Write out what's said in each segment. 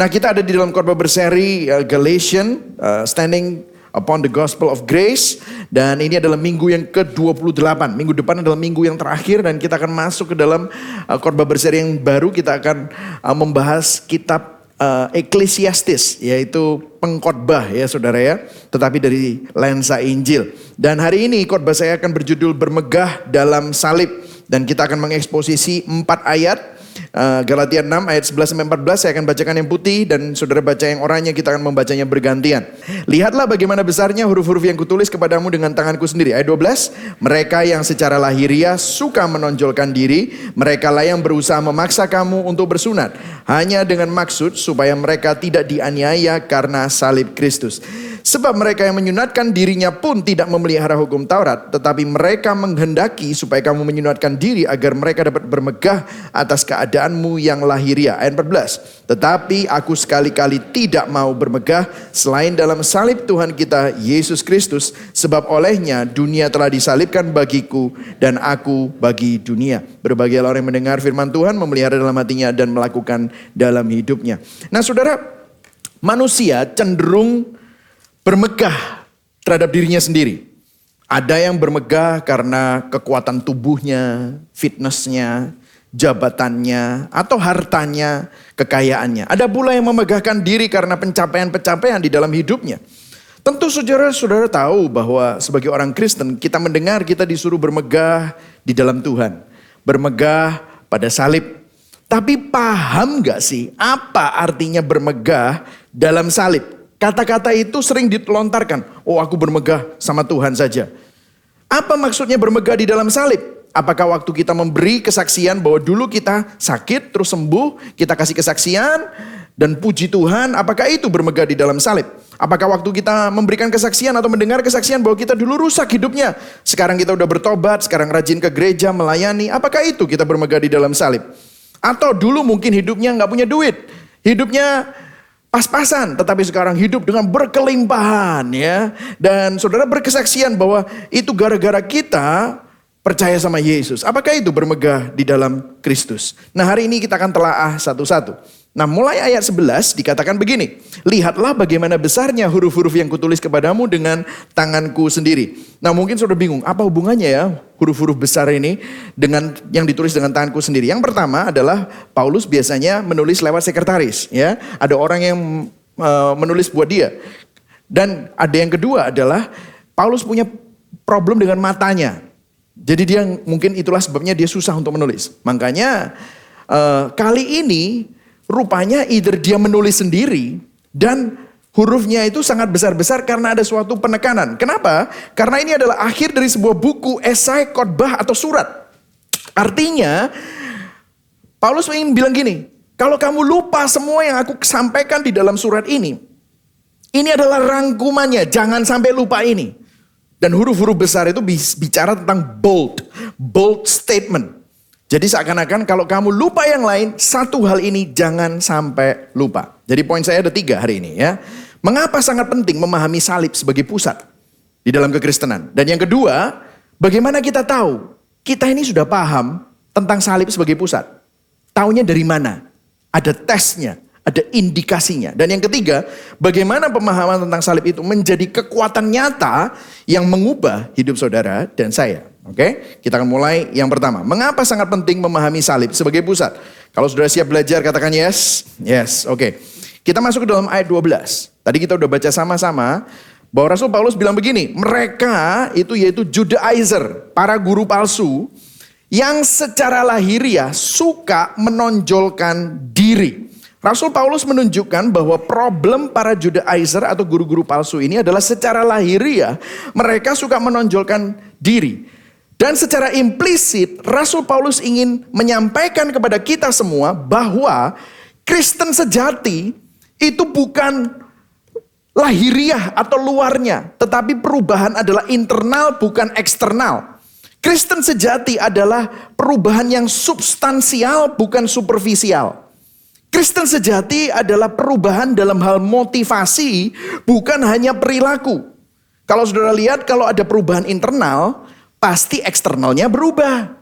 Nah, kita ada di dalam khotbah berseri Galatians, Standing Upon the Gospel of Grace. Dan ini adalah minggu yang ke-28. Minggu depan adalah minggu yang terakhir dan kita akan masuk ke dalam khotbah berseri yang baru. Kita akan membahas kitab Ecclesiastes, yaitu pengkhotbah ya saudara ya, tetapi dari lensa Injil. Dan hari ini khotbah saya akan berjudul Bermegah dalam Salib. Dan kita akan mengeksposisi 4 ayat. Galatia 6 ayat 11-14 saya akan bacakan yang putih dan saudara baca yang oranye, kita akan membacanya bergantian. Lihatlah bagaimana besarnya huruf-huruf yang kutulis kepadamu dengan tanganku sendiri. Ayat 12, mereka yang secara lahiriah suka menonjolkan diri, mereka lah yang berusaha memaksa kamu untuk bersunat, hanya dengan maksud supaya mereka tidak dianiaya karena salib Kristus. Sebab mereka yang menyunatkan dirinya pun tidak memelihara hukum Taurat, tetapi mereka menghendaki supaya kamu menyunatkan diri agar mereka dapat bermegah atas keadaanmu yang lahiriah. Ayat 14, tetapi aku sekali-kali tidak mau bermegah selain dalam salib Tuhan kita Yesus Kristus, sebab olehnya dunia telah disalibkan bagiku dan aku bagi dunia. Berbahagialah orang yang mendengar firman Tuhan, memelihara dalam hatinya dan melakukan dalam hidupnya. Nah saudara, manusia cenderung bermegah terhadap dirinya sendiri. Ada yang bermegah karena kekuatan tubuhnya, fitnessnya, jabatannya, atau hartanya, kekayaannya. Ada pula yang memegahkan diri karena pencapaian-pencapaian di dalam hidupnya. Tentu saudara-saudara tahu bahwa sebagai orang Kristen kita mendengar kita disuruh bermegah di dalam Tuhan. Bermegah pada salib. Tapi paham gak sih apa artinya bermegah dalam salib? Kata-kata itu sering dilontarkan. Oh, aku bermegah sama Tuhan saja. Apa maksudnya bermegah di dalam salib? Apakah waktu kita memberi kesaksian bahwa dulu kita sakit terus sembuh, kita kasih kesaksian dan puji Tuhan, apakah itu bermegah di dalam salib? Apakah waktu kita memberikan kesaksian atau mendengar kesaksian bahwa kita dulu rusak hidupnya, sekarang kita udah bertobat, sekarang rajin ke gereja, melayani, apakah itu kita bermegah di dalam salib? Atau dulu mungkin hidupnya nggak punya duit, hidupnya pas-pasan, tetapi sekarang hidup dengan berkelimpahan ya. Dan saudara berkesaksian bahwa itu gara-gara kita percaya sama Yesus. Apakah itu bermegah di dalam Kristus? Nah hari ini kita akan telaah satu-satu. Nah mulai ayat 11 dikatakan begini. Lihatlah bagaimana besarnya huruf-huruf yang kutulis kepadamu dengan tanganku sendiri. Nah mungkin saudara bingung, apa hubungannya ya huruf-huruf besar ini dengan yang ditulis dengan tanganku sendiri. Yang pertama adalah Paulus biasanya menulis lewat sekretaris ya. Ada orang yang menulis buat dia. Dan ada yang kedua adalah Paulus punya problem dengan matanya. Jadi dia mungkin itulah sebabnya dia susah untuk menulis. Makanya kali ini rupanya either dia menulis sendiri dan hurufnya itu sangat besar-besar karena ada suatu penekanan. Kenapa? Karena ini adalah akhir dari sebuah buku, esai, khotbah atau surat. Artinya Paulus ingin bilang gini, kalau kamu lupa semua yang aku sampaikan di dalam surat ini adalah rangkumannya, jangan sampai lupa ini. Dan huruf-huruf besar itu bicara tentang bold statement. Jadi seakan-akan kalau kamu lupa yang lain, satu hal ini jangan sampai lupa. Jadi poin saya ada 3 hari ini ya. Mengapa sangat penting memahami salib sebagai pusat di dalam kekristenan? Dan yang kedua, bagaimana kita tahu kita ini sudah paham tentang salib sebagai pusat? Taunya dari mana? Ada tesnya, ada indikasinya. Dan yang ketiga, bagaimana pemahaman tentang salib itu menjadi kekuatan nyata yang mengubah hidup saudara dan saya. Oke, kita akan mulai yang pertama. Mengapa sangat penting memahami salib sebagai pusat? Kalau sudah siap belajar katakan yes. Yes, oke. Kita masuk ke dalam ayat 12. Tadi kita udah baca sama-sama bahwa Rasul Paulus bilang begini. Mereka itu yaitu Judaizer, para guru palsu yang secara lahiriah suka menonjolkan diri. Rasul Paulus menunjukkan bahwa problem para Judaizer atau guru-guru palsu ini adalah secara lahiriah mereka suka menonjolkan diri. Dan secara implisit Rasul Paulus ingin menyampaikan kepada kita semua bahwa Kristen sejati itu bukan lahiriah atau luarnya, tetapi perubahan adalah internal bukan eksternal. Kristen sejati adalah perubahan yang substansial bukan superficial. Kristen sejati adalah perubahan dalam hal motivasi bukan hanya perilaku. Kalau saudara lihat kalau ada perubahan internal, pasti eksternalnya berubah.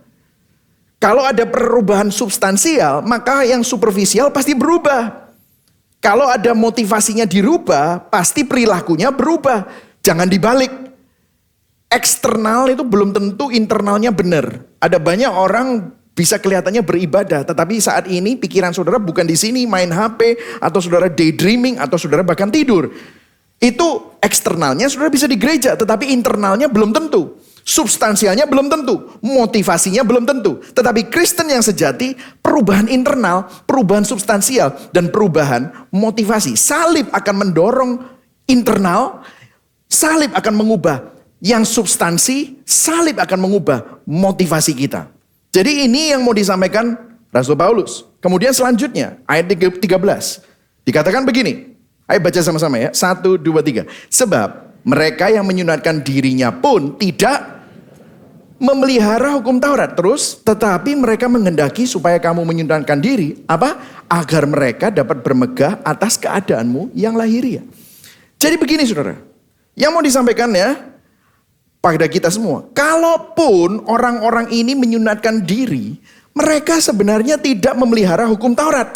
Kalau ada perubahan substansial, maka yang superficial pasti berubah. Kalau ada motivasinya dirubah, pasti perilakunya berubah. Jangan dibalik. Eksternal itu belum tentu internalnya benar. Ada banyak orang bisa kelihatannya beribadah, tetapi saat ini pikiran saudara bukan di sini, main HP, atau saudara daydreaming, atau saudara bahkan tidur. Itu eksternalnya saudara bisa di gereja, tetapi internalnya belum tentu. Substansialnya belum tentu, motivasinya belum tentu. Tetapi Kristen yang sejati, perubahan internal, perubahan substansial, dan perubahan motivasi. Salib akan mendorong internal, salib akan mengubah yang substansi, salib akan mengubah motivasi kita. Jadi ini yang mau disampaikan Rasul Paulus. Kemudian selanjutnya, ayat 13. Dikatakan begini, ayo baca sama-sama ya, 1, 2, 3. Sebab mereka yang menyunatkan dirinya pun tidak memelihara hukum Taurat. Terus, tetapi mereka menghendaki supaya kamu menyunatkan diri. Apa? Agar mereka dapat bermegah atas keadaanmu yang lahiriah. Jadi begini saudara. Yang mau disampaikan ya, pada kita semua. Kalaupun orang-orang ini menyunatkan diri, mereka sebenarnya tidak memelihara hukum Taurat.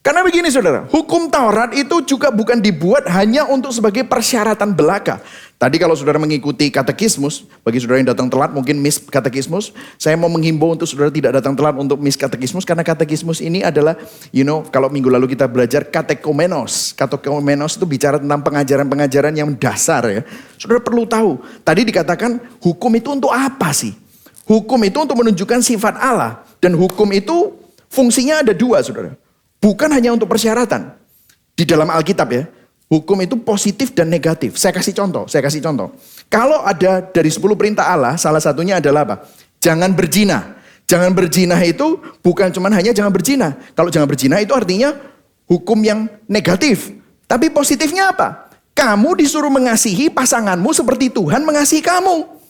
Karena begini saudara, hukum Taurat itu juga bukan dibuat hanya untuk sebagai persyaratan belaka. Tadi kalau saudara mengikuti katekismus, bagi saudara yang datang telat mungkin miss katekismus, saya mau menghimbau untuk saudara tidak datang telat untuk miss katekismus. Karena katekismus ini adalah, kalau minggu lalu kita belajar katekomenos. Katekomenos itu bicara tentang pengajaran-pengajaran yang dasar ya. Saudara perlu tahu, tadi dikatakan hukum itu untuk apa sih? Hukum itu untuk menunjukkan sifat Allah. Dan hukum itu fungsinya ada dua saudara. Bukan hanya untuk persyaratan. Di dalam Alkitab ya, hukum itu positif dan negatif. Saya kasih contoh. Kalau ada dari 10 perintah Allah, salah satunya adalah apa? Jangan berzina. Jangan berzina itu bukan cuma hanya jangan berzina. Kalau jangan berzina itu artinya hukum yang negatif. Tapi positifnya apa? Kamu disuruh mengasihi pasanganmu seperti Tuhan mengasihi kamu.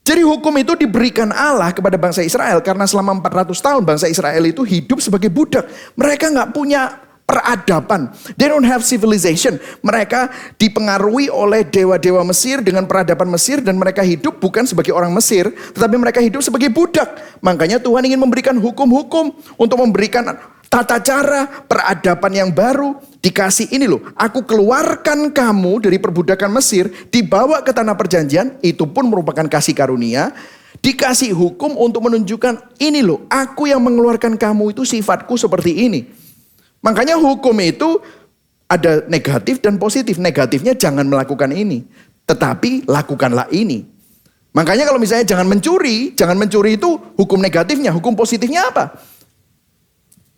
Jadi hukum itu diberikan Allah kepada bangsa Israel karena selama 400 tahun bangsa Israel itu hidup sebagai budak. Mereka nggak punya peradaban. They don't have civilization. Mereka dipengaruhi oleh dewa-dewa Mesir dengan peradaban Mesir dan mereka hidup bukan sebagai orang Mesir, tetapi mereka hidup sebagai budak. Makanya Tuhan ingin memberikan hukum-hukum untuk memberikan tata cara peradaban yang baru. Dikasih ini loh, aku keluarkan kamu dari perbudakan Mesir, dibawa ke tanah perjanjian, itu pun merupakan kasih karunia. Dikasih hukum untuk menunjukkan ini loh, aku yang mengeluarkan kamu itu sifatku seperti ini. Makanya hukum itu ada negatif dan positif. Negatifnya jangan melakukan ini, tetapi lakukanlah ini. Makanya kalau misalnya jangan mencuri itu hukum negatifnya. Hukum positifnya apa?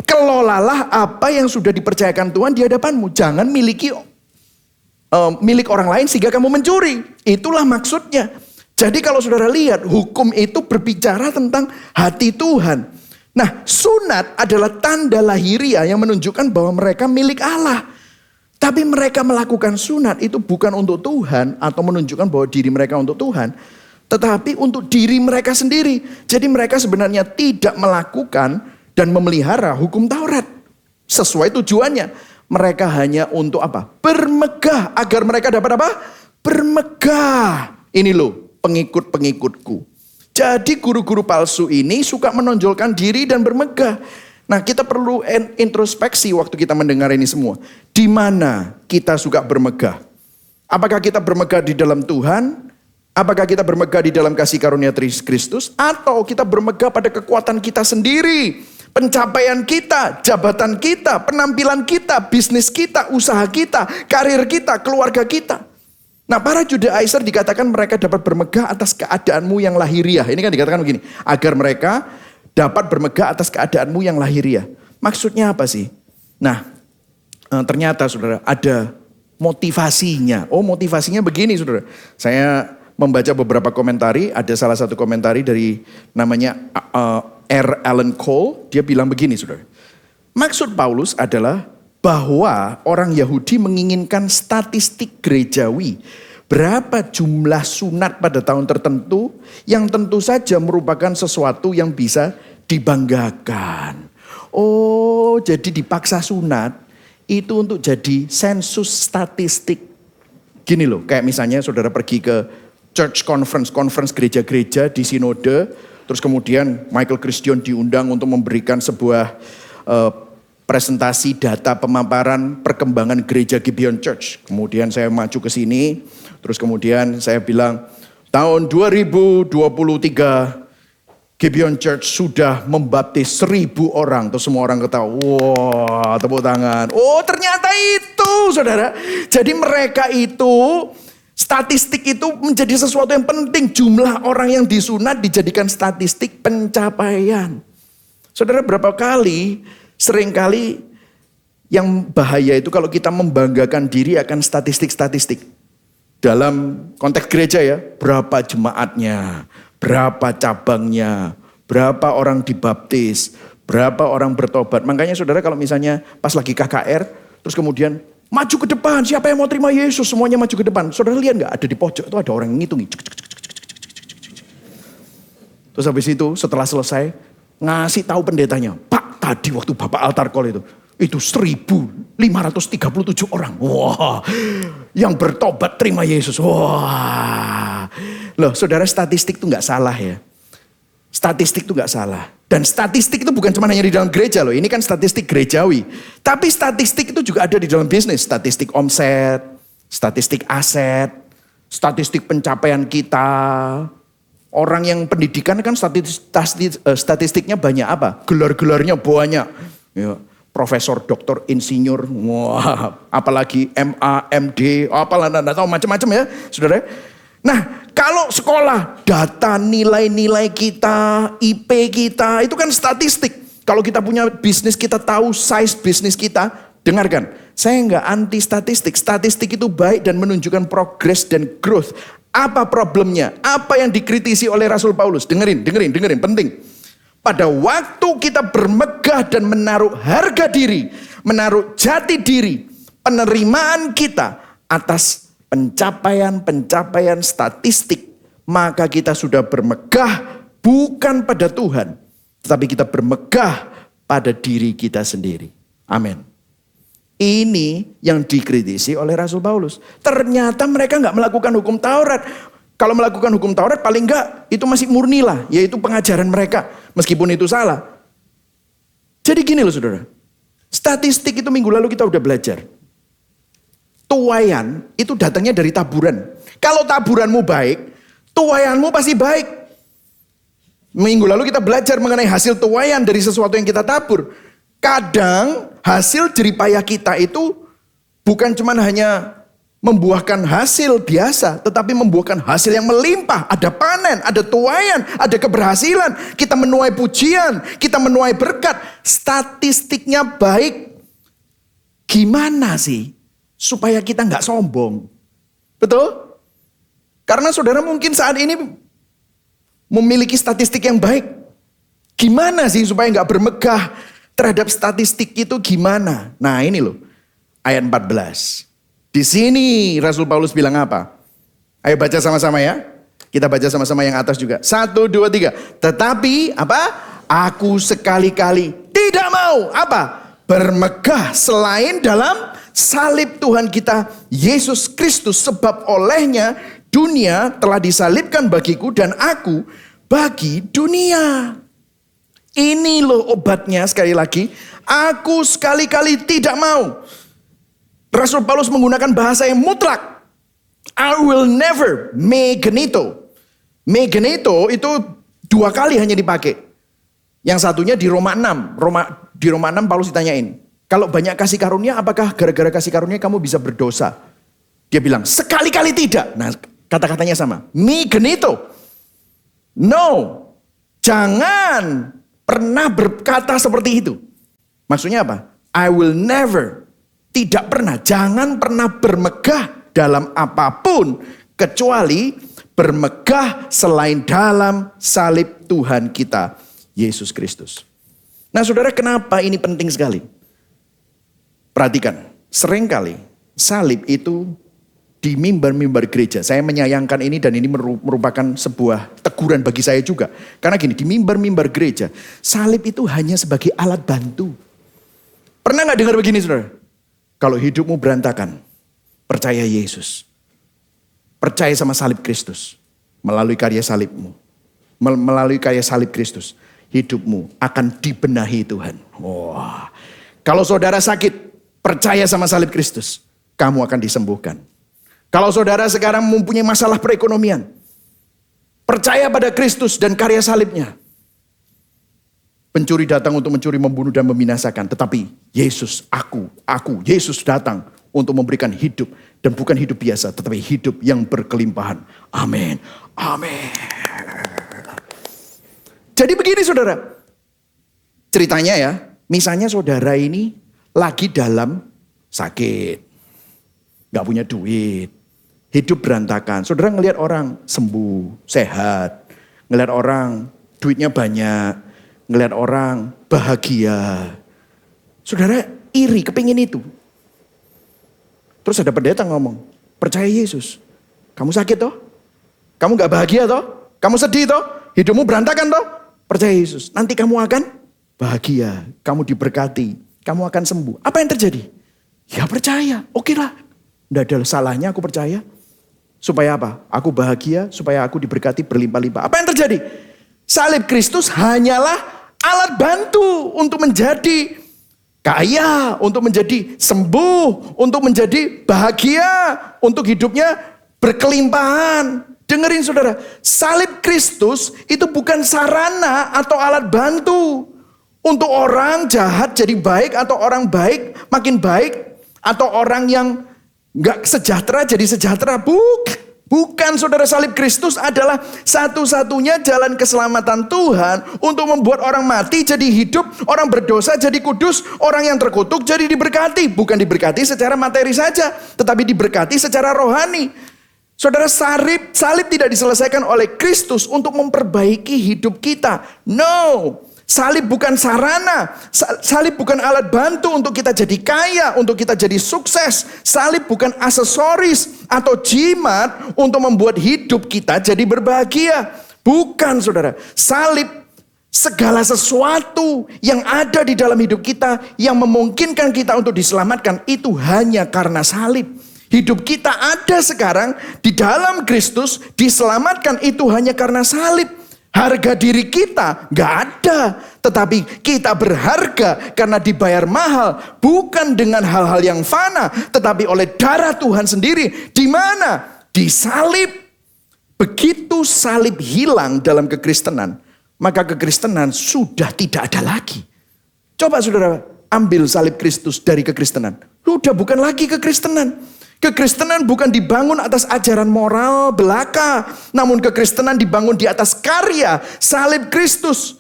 Kelolalah apa yang sudah dipercayakan Tuhan di hadapanmu. Jangan miliki milik orang lain sehingga kamu mencuri. Itulah maksudnya. Jadi kalau saudara lihat, hukum itu berbicara tentang hati Tuhan. Nah, sunat adalah tanda lahiriah yang menunjukkan bahwa mereka milik Allah. Tapi mereka melakukan sunat itu bukan untuk Tuhan atau menunjukkan bahwa diri mereka untuk Tuhan, tetapi untuk diri mereka sendiri. Jadi mereka sebenarnya tidak melakukan dan memelihara hukum Taurat. Sesuai tujuannya. Mereka hanya untuk apa? Bermegah. Agar mereka dapat apa? Bermegah. Ini loh pengikut-pengikutku. Jadi guru-guru palsu ini suka menonjolkan diri dan bermegah. Nah kita perlu introspeksi waktu kita mendengar ini semua. Di mana kita suka bermegah? Apakah kita bermegah di dalam Tuhan? Apakah kita bermegah di dalam kasih karunia Kristus? Atau kita bermegah pada kekuatan kita sendiri? Pencapaian kita, jabatan kita, penampilan kita, bisnis kita, usaha kita, karir kita, keluarga kita. Nah para Judaizer dikatakan mereka dapat bermegah atas keadaanmu yang lahiriah. Ini kan dikatakan begini, agar mereka dapat bermegah atas keadaanmu yang lahiriah. Maksudnya apa sih? Nah ternyata saudara ada motivasinya. Oh motivasinya begini saudara. Saya membaca beberapa komentari, ada salah satu komentari dari namanya R. Alan Cole, dia bilang begini saudara. Maksud Paulus adalah bahwa orang Yahudi menginginkan statistik gerejawi. Berapa jumlah sunat pada tahun tertentu yang tentu saja merupakan sesuatu yang bisa dibanggakan. Oh jadi dipaksa sunat itu untuk jadi sensus statistik. Gini loh, kayak misalnya saudara pergi ke church conference gereja-gereja di sinode. Terus kemudian Michael Christian diundang untuk memberikan sebuah presentasi data pemaparan perkembangan gereja Gibeon Church. Kemudian saya maju ke sini, terus kemudian saya bilang, tahun 2023 Gibeon Church sudah membaptis 1.000 orang. Terus semua orang ketawa, wah tepuk tangan. Oh ternyata itu saudara. Jadi mereka itu, statistik itu menjadi sesuatu yang penting. Jumlah orang yang disunat dijadikan statistik pencapaian. Saudara, berapa kali, seringkali yang bahaya itu kalau kita membanggakan diri akan statistik-statistik. Dalam konteks gereja ya, berapa jemaatnya, berapa cabangnya, berapa orang dibaptis, berapa orang bertobat. Makanya saudara kalau misalnya pas lagi KKR, terus kemudian maju ke depan, siapa yang mau terima Yesus, semuanya maju ke depan. Saudara lihat gak, ada di pojok itu ada orang yang ngitungi. Terus habis itu setelah selesai, ngasih tahu pendetanya, Pak tadi waktu Bapak altar call itu 1.537 orang. Wah, yang bertobat terima Yesus. Wah, loh saudara, statistik itu gak salah ya. Statistik itu gak salah. Dan statistik itu bukan cuma hanya di dalam gereja loh. Ini kan statistik gerejawi. Tapi statistik itu juga ada di dalam bisnis. Statistik omset, statistik aset, statistik pencapaian kita. Orang yang pendidikan kan statistiknya banyak apa? Gelar-gelarnya banyak. Ya, profesor, doktor, insinyur, wah, apalagi MA, MD, apalah, enggak tahu macam-macam ya, saudara. Nah, kalau sekolah, data nilai-nilai kita, IP kita, itu kan statistik. Kalau kita punya bisnis, kita tahu size bisnis kita. Dengarkan, saya nggak anti statistik. Statistik itu baik dan menunjukkan progress dan growth. Apa problemnya? Apa yang dikritisi oleh Rasul Paulus? Dengerin, penting. Pada waktu kita bermegah dan menaruh harga diri, menaruh jati diri, penerimaan kita atas pencapaian statistik, maka kita sudah bermegah bukan pada Tuhan, tetapi kita bermegah pada diri kita sendiri. Amin. Ini yang dikritisi oleh Rasul Paulus. Ternyata mereka nggak melakukan hukum Taurat. Kalau melakukan hukum Taurat paling enggak itu masih murni lah, yaitu pengajaran mereka. Meskipun itu salah. Jadi gini loh saudara. Statistik itu minggu lalu kita udah belajar. Tuaian itu datangnya dari taburan. Kalau taburanmu baik, tuaianmu pasti baik. Minggu lalu kita belajar mengenai hasil tuaian dari sesuatu yang kita tabur. Kadang hasil jeripayah kita itu bukan cuma hanya membuahkan hasil biasa, tetapi membuahkan hasil yang melimpah. Ada panen, ada tuaian, ada keberhasilan. Kita menuai pujian, kita menuai berkat. Statistiknya baik. Gimana sih supaya kita nggak sombong? Betul? Karena saudara mungkin saat ini memiliki statistik yang baik. Gimana sih supaya nggak bermegah terhadap statistik itu gimana? Nah ini loh, ayat 14. Di sini Rasul Paulus bilang apa? Ayo baca sama-sama ya. Kita baca sama-sama yang atas juga. 1, 2, 3. Tetapi apa? Aku sekali-kali tidak mau apa? Bermegah selain dalam salib Tuhan kita Yesus Kristus. Sebab olehnya dunia telah disalibkan bagiku dan aku bagi dunia. Ini loh obatnya sekali lagi. Aku sekali-kali tidak mau. Rasul Paulus menggunakan bahasa yang mutlak. I will never, me genito. Me genito itu 2 kali hanya dipakai. Yang satunya di Roma 6. Di Roma 6 Paulus ditanyain. Kalau banyak kasih karunia, apakah gara-gara kasih karunia kamu bisa berdosa? Dia bilang, sekali-kali tidak. Nah kata-katanya sama. Me genito. No. Jangan pernah berkata seperti itu. Maksudnya apa? I will never. Tidak pernah, jangan pernah bermegah dalam apapun kecuali bermegah selain dalam salib Tuhan kita Yesus Kristus. Nah saudara, kenapa ini penting sekali? Perhatikan, seringkali salib itu di mimbar-mimbar gereja. Saya menyayangkan ini dan ini merupakan sebuah teguran bagi saya juga. Karena gini, di mimbar-mimbar gereja, salib itu hanya sebagai alat bantu. Pernah gak dengar begini saudara? Kalau hidupmu berantakan, percaya Yesus. Percaya sama salib Kristus. Melalui karya salibmu. Melalui karya salib Kristus. Hidupmu akan dibenahi Tuhan. Wah. Kalau saudara sakit, percaya sama salib Kristus, kamu akan disembuhkan. Kalau saudara sekarang mempunyai masalah perekonomian, percaya pada Kristus dan karya salibnya. Pencuri datang untuk mencuri, membunuh, dan membinasakan. Tetapi Yesus, Yesus datang untuk memberikan hidup. Dan bukan hidup biasa, tetapi hidup yang berkelimpahan. Amin. Amin. Jadi begini saudara. Ceritanya ya, misalnya saudara ini lagi dalam sakit. Gak punya duit. Hidup berantakan. Saudara ngelihat orang sembuh, sehat. Ngelihat orang duitnya banyak. Ngelihat orang bahagia. Saudara iri, kepingin itu. Terus ada pendeta ngomong, percaya Yesus. Kamu sakit toh? Kamu gak bahagia toh? Kamu sedih toh? Hidupmu berantakan toh? Percaya Yesus. Nanti kamu akan bahagia. Kamu diberkati. Kamu akan sembuh. Apa yang terjadi? Ya percaya. Oke lah. Gak ada salahnya aku percaya. Supaya apa? Aku bahagia. Supaya aku diberkati berlimpah-limpah. Apa yang terjadi? Salib Kristus hanyalah alat bantu untuk menjadi kaya, untuk menjadi sembuh, untuk menjadi bahagia, untuk hidupnya berkelimpahan. Dengerin saudara, salib Kristus itu bukan sarana atau alat bantu untuk orang jahat jadi baik, atau orang baik makin baik, atau orang yang gak sejahtera jadi sejahtera. Bukan saudara, salib Kristus adalah satu-satunya jalan keselamatan Tuhan untuk membuat orang mati jadi hidup, orang berdosa jadi kudus, orang yang terkutuk jadi diberkati. Bukan diberkati secara materi saja, tetapi diberkati secara rohani. Saudara, salib tidak diselesaikan oleh Kristus untuk memperbaiki hidup kita. No. Salib bukan sarana, salib bukan alat bantu untuk kita jadi kaya, untuk kita jadi sukses. Salib bukan aksesoris atau jimat untuk membuat hidup kita jadi berbahagia. Bukan saudara, salib segala sesuatu yang ada di dalam hidup kita yang memungkinkan kita untuk diselamatkan itu hanya karena salib. Hidup kita ada sekarang di dalam Kristus, diselamatkan itu hanya karena salib. Harga diri kita gak ada, tetapi kita berharga karena dibayar mahal, bukan dengan hal-hal yang fana, tetapi oleh darah Tuhan sendiri. Di mana? Di salib. Begitu salib hilang dalam kekristenan, maka kekristenan sudah tidak ada lagi. Coba saudara ambil salib Kristus dari kekristenan, sudah bukan lagi kekristenan. Kekristenan bukan dibangun atas ajaran moral belaka, namun kekristenan dibangun di atas karya salib Kristus.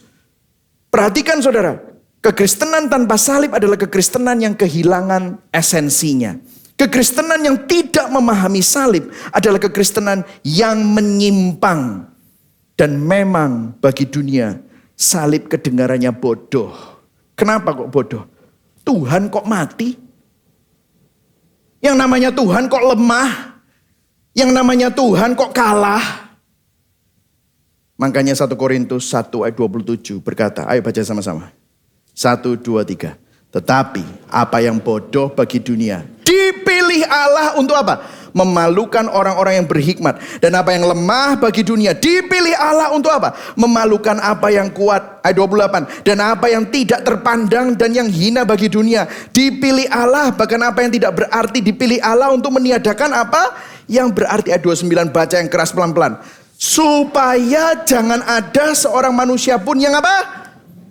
Perhatikan saudara, kekristenan tanpa salib adalah kekristenan yang kehilangan esensinya. Kekristenan yang tidak memahami salib adalah kekristenan yang menyimpang. Dan memang bagi dunia, salib kedengarannya bodoh. Kenapa kok bodoh? Tuhan kok mati? Yang namanya Tuhan kok lemah? Yang namanya Tuhan kok kalah? Makanya 1 Korintus 1 ayat 27 berkata, ayo baca sama-sama. 1, 2, 3. Tetapi apa yang bodoh bagi dunia dipilih Allah untuk apa? Memalukan orang-orang yang berhikmat. Dan apa yang lemah bagi dunia dipilih Allah untuk apa? Memalukan apa yang kuat. Ayat 28. Dan apa yang tidak terpandang dan yang hina bagi dunia dipilih Allah. Bahkan apa yang tidak berarti dipilih Allah untuk meniadakan apa yang berarti. Ayat 29, baca yang keras pelan-pelan. Supaya jangan ada seorang manusia pun yang apa?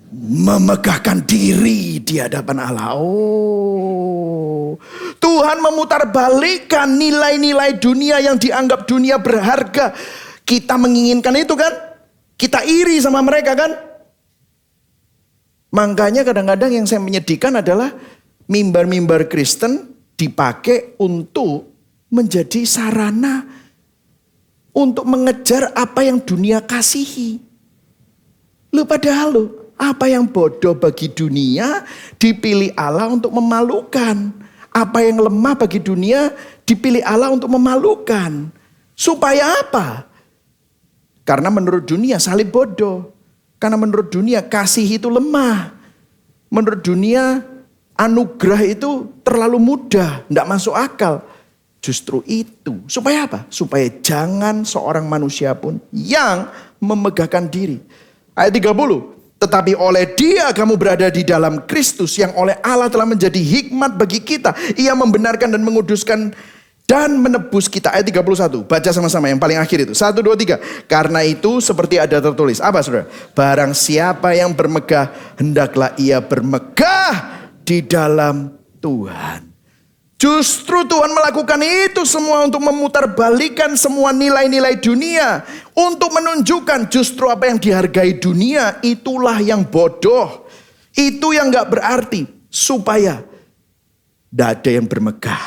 Memegahkan diri di hadapan Allah. Oh, Tuhan memutarbalikkan nilai-nilai dunia yang dianggap dunia berharga. Kita menginginkan itu kan? Kita iri sama mereka kan? Makanya kadang-kadang yang saya menyedihkan adalah mimbar-mimbar Kristen dipakai untuk menjadi sarana untuk mengejar apa yang dunia kasihi. Padahal apa yang bodoh bagi dunia dipilih Allah untuk memalukan. Apa yang lemah bagi dunia dipilih Allah untuk memalukan. Supaya apa? Karena menurut dunia salib bodoh. Karena menurut dunia kasih itu lemah. Menurut dunia anugerah itu terlalu mudah, tidak masuk akal. Justru itu. Supaya apa? Supaya jangan seorang manusia pun yang memegahkan diri. Ayat 30. Tetapi oleh Dia kamu berada di dalam Kristus yang oleh Allah telah menjadi hikmat bagi kita. Ia membenarkan dan menguduskan dan menebus kita. Ayat 31. Baca sama-sama yang paling akhir itu. 1, 2, 3. Karena itu seperti ada tertulis. Apa saudara? Barang siapa yang bermegah, hendaklah ia bermegah di dalam Tuhan. Justru Tuhan melakukan itu semua untuk memutarbalikkan semua nilai-nilai dunia. Untuk menunjukkan justru apa yang dihargai dunia, itulah yang bodoh. Itu yang gak berarti. Supaya tidak ada yang bermegah.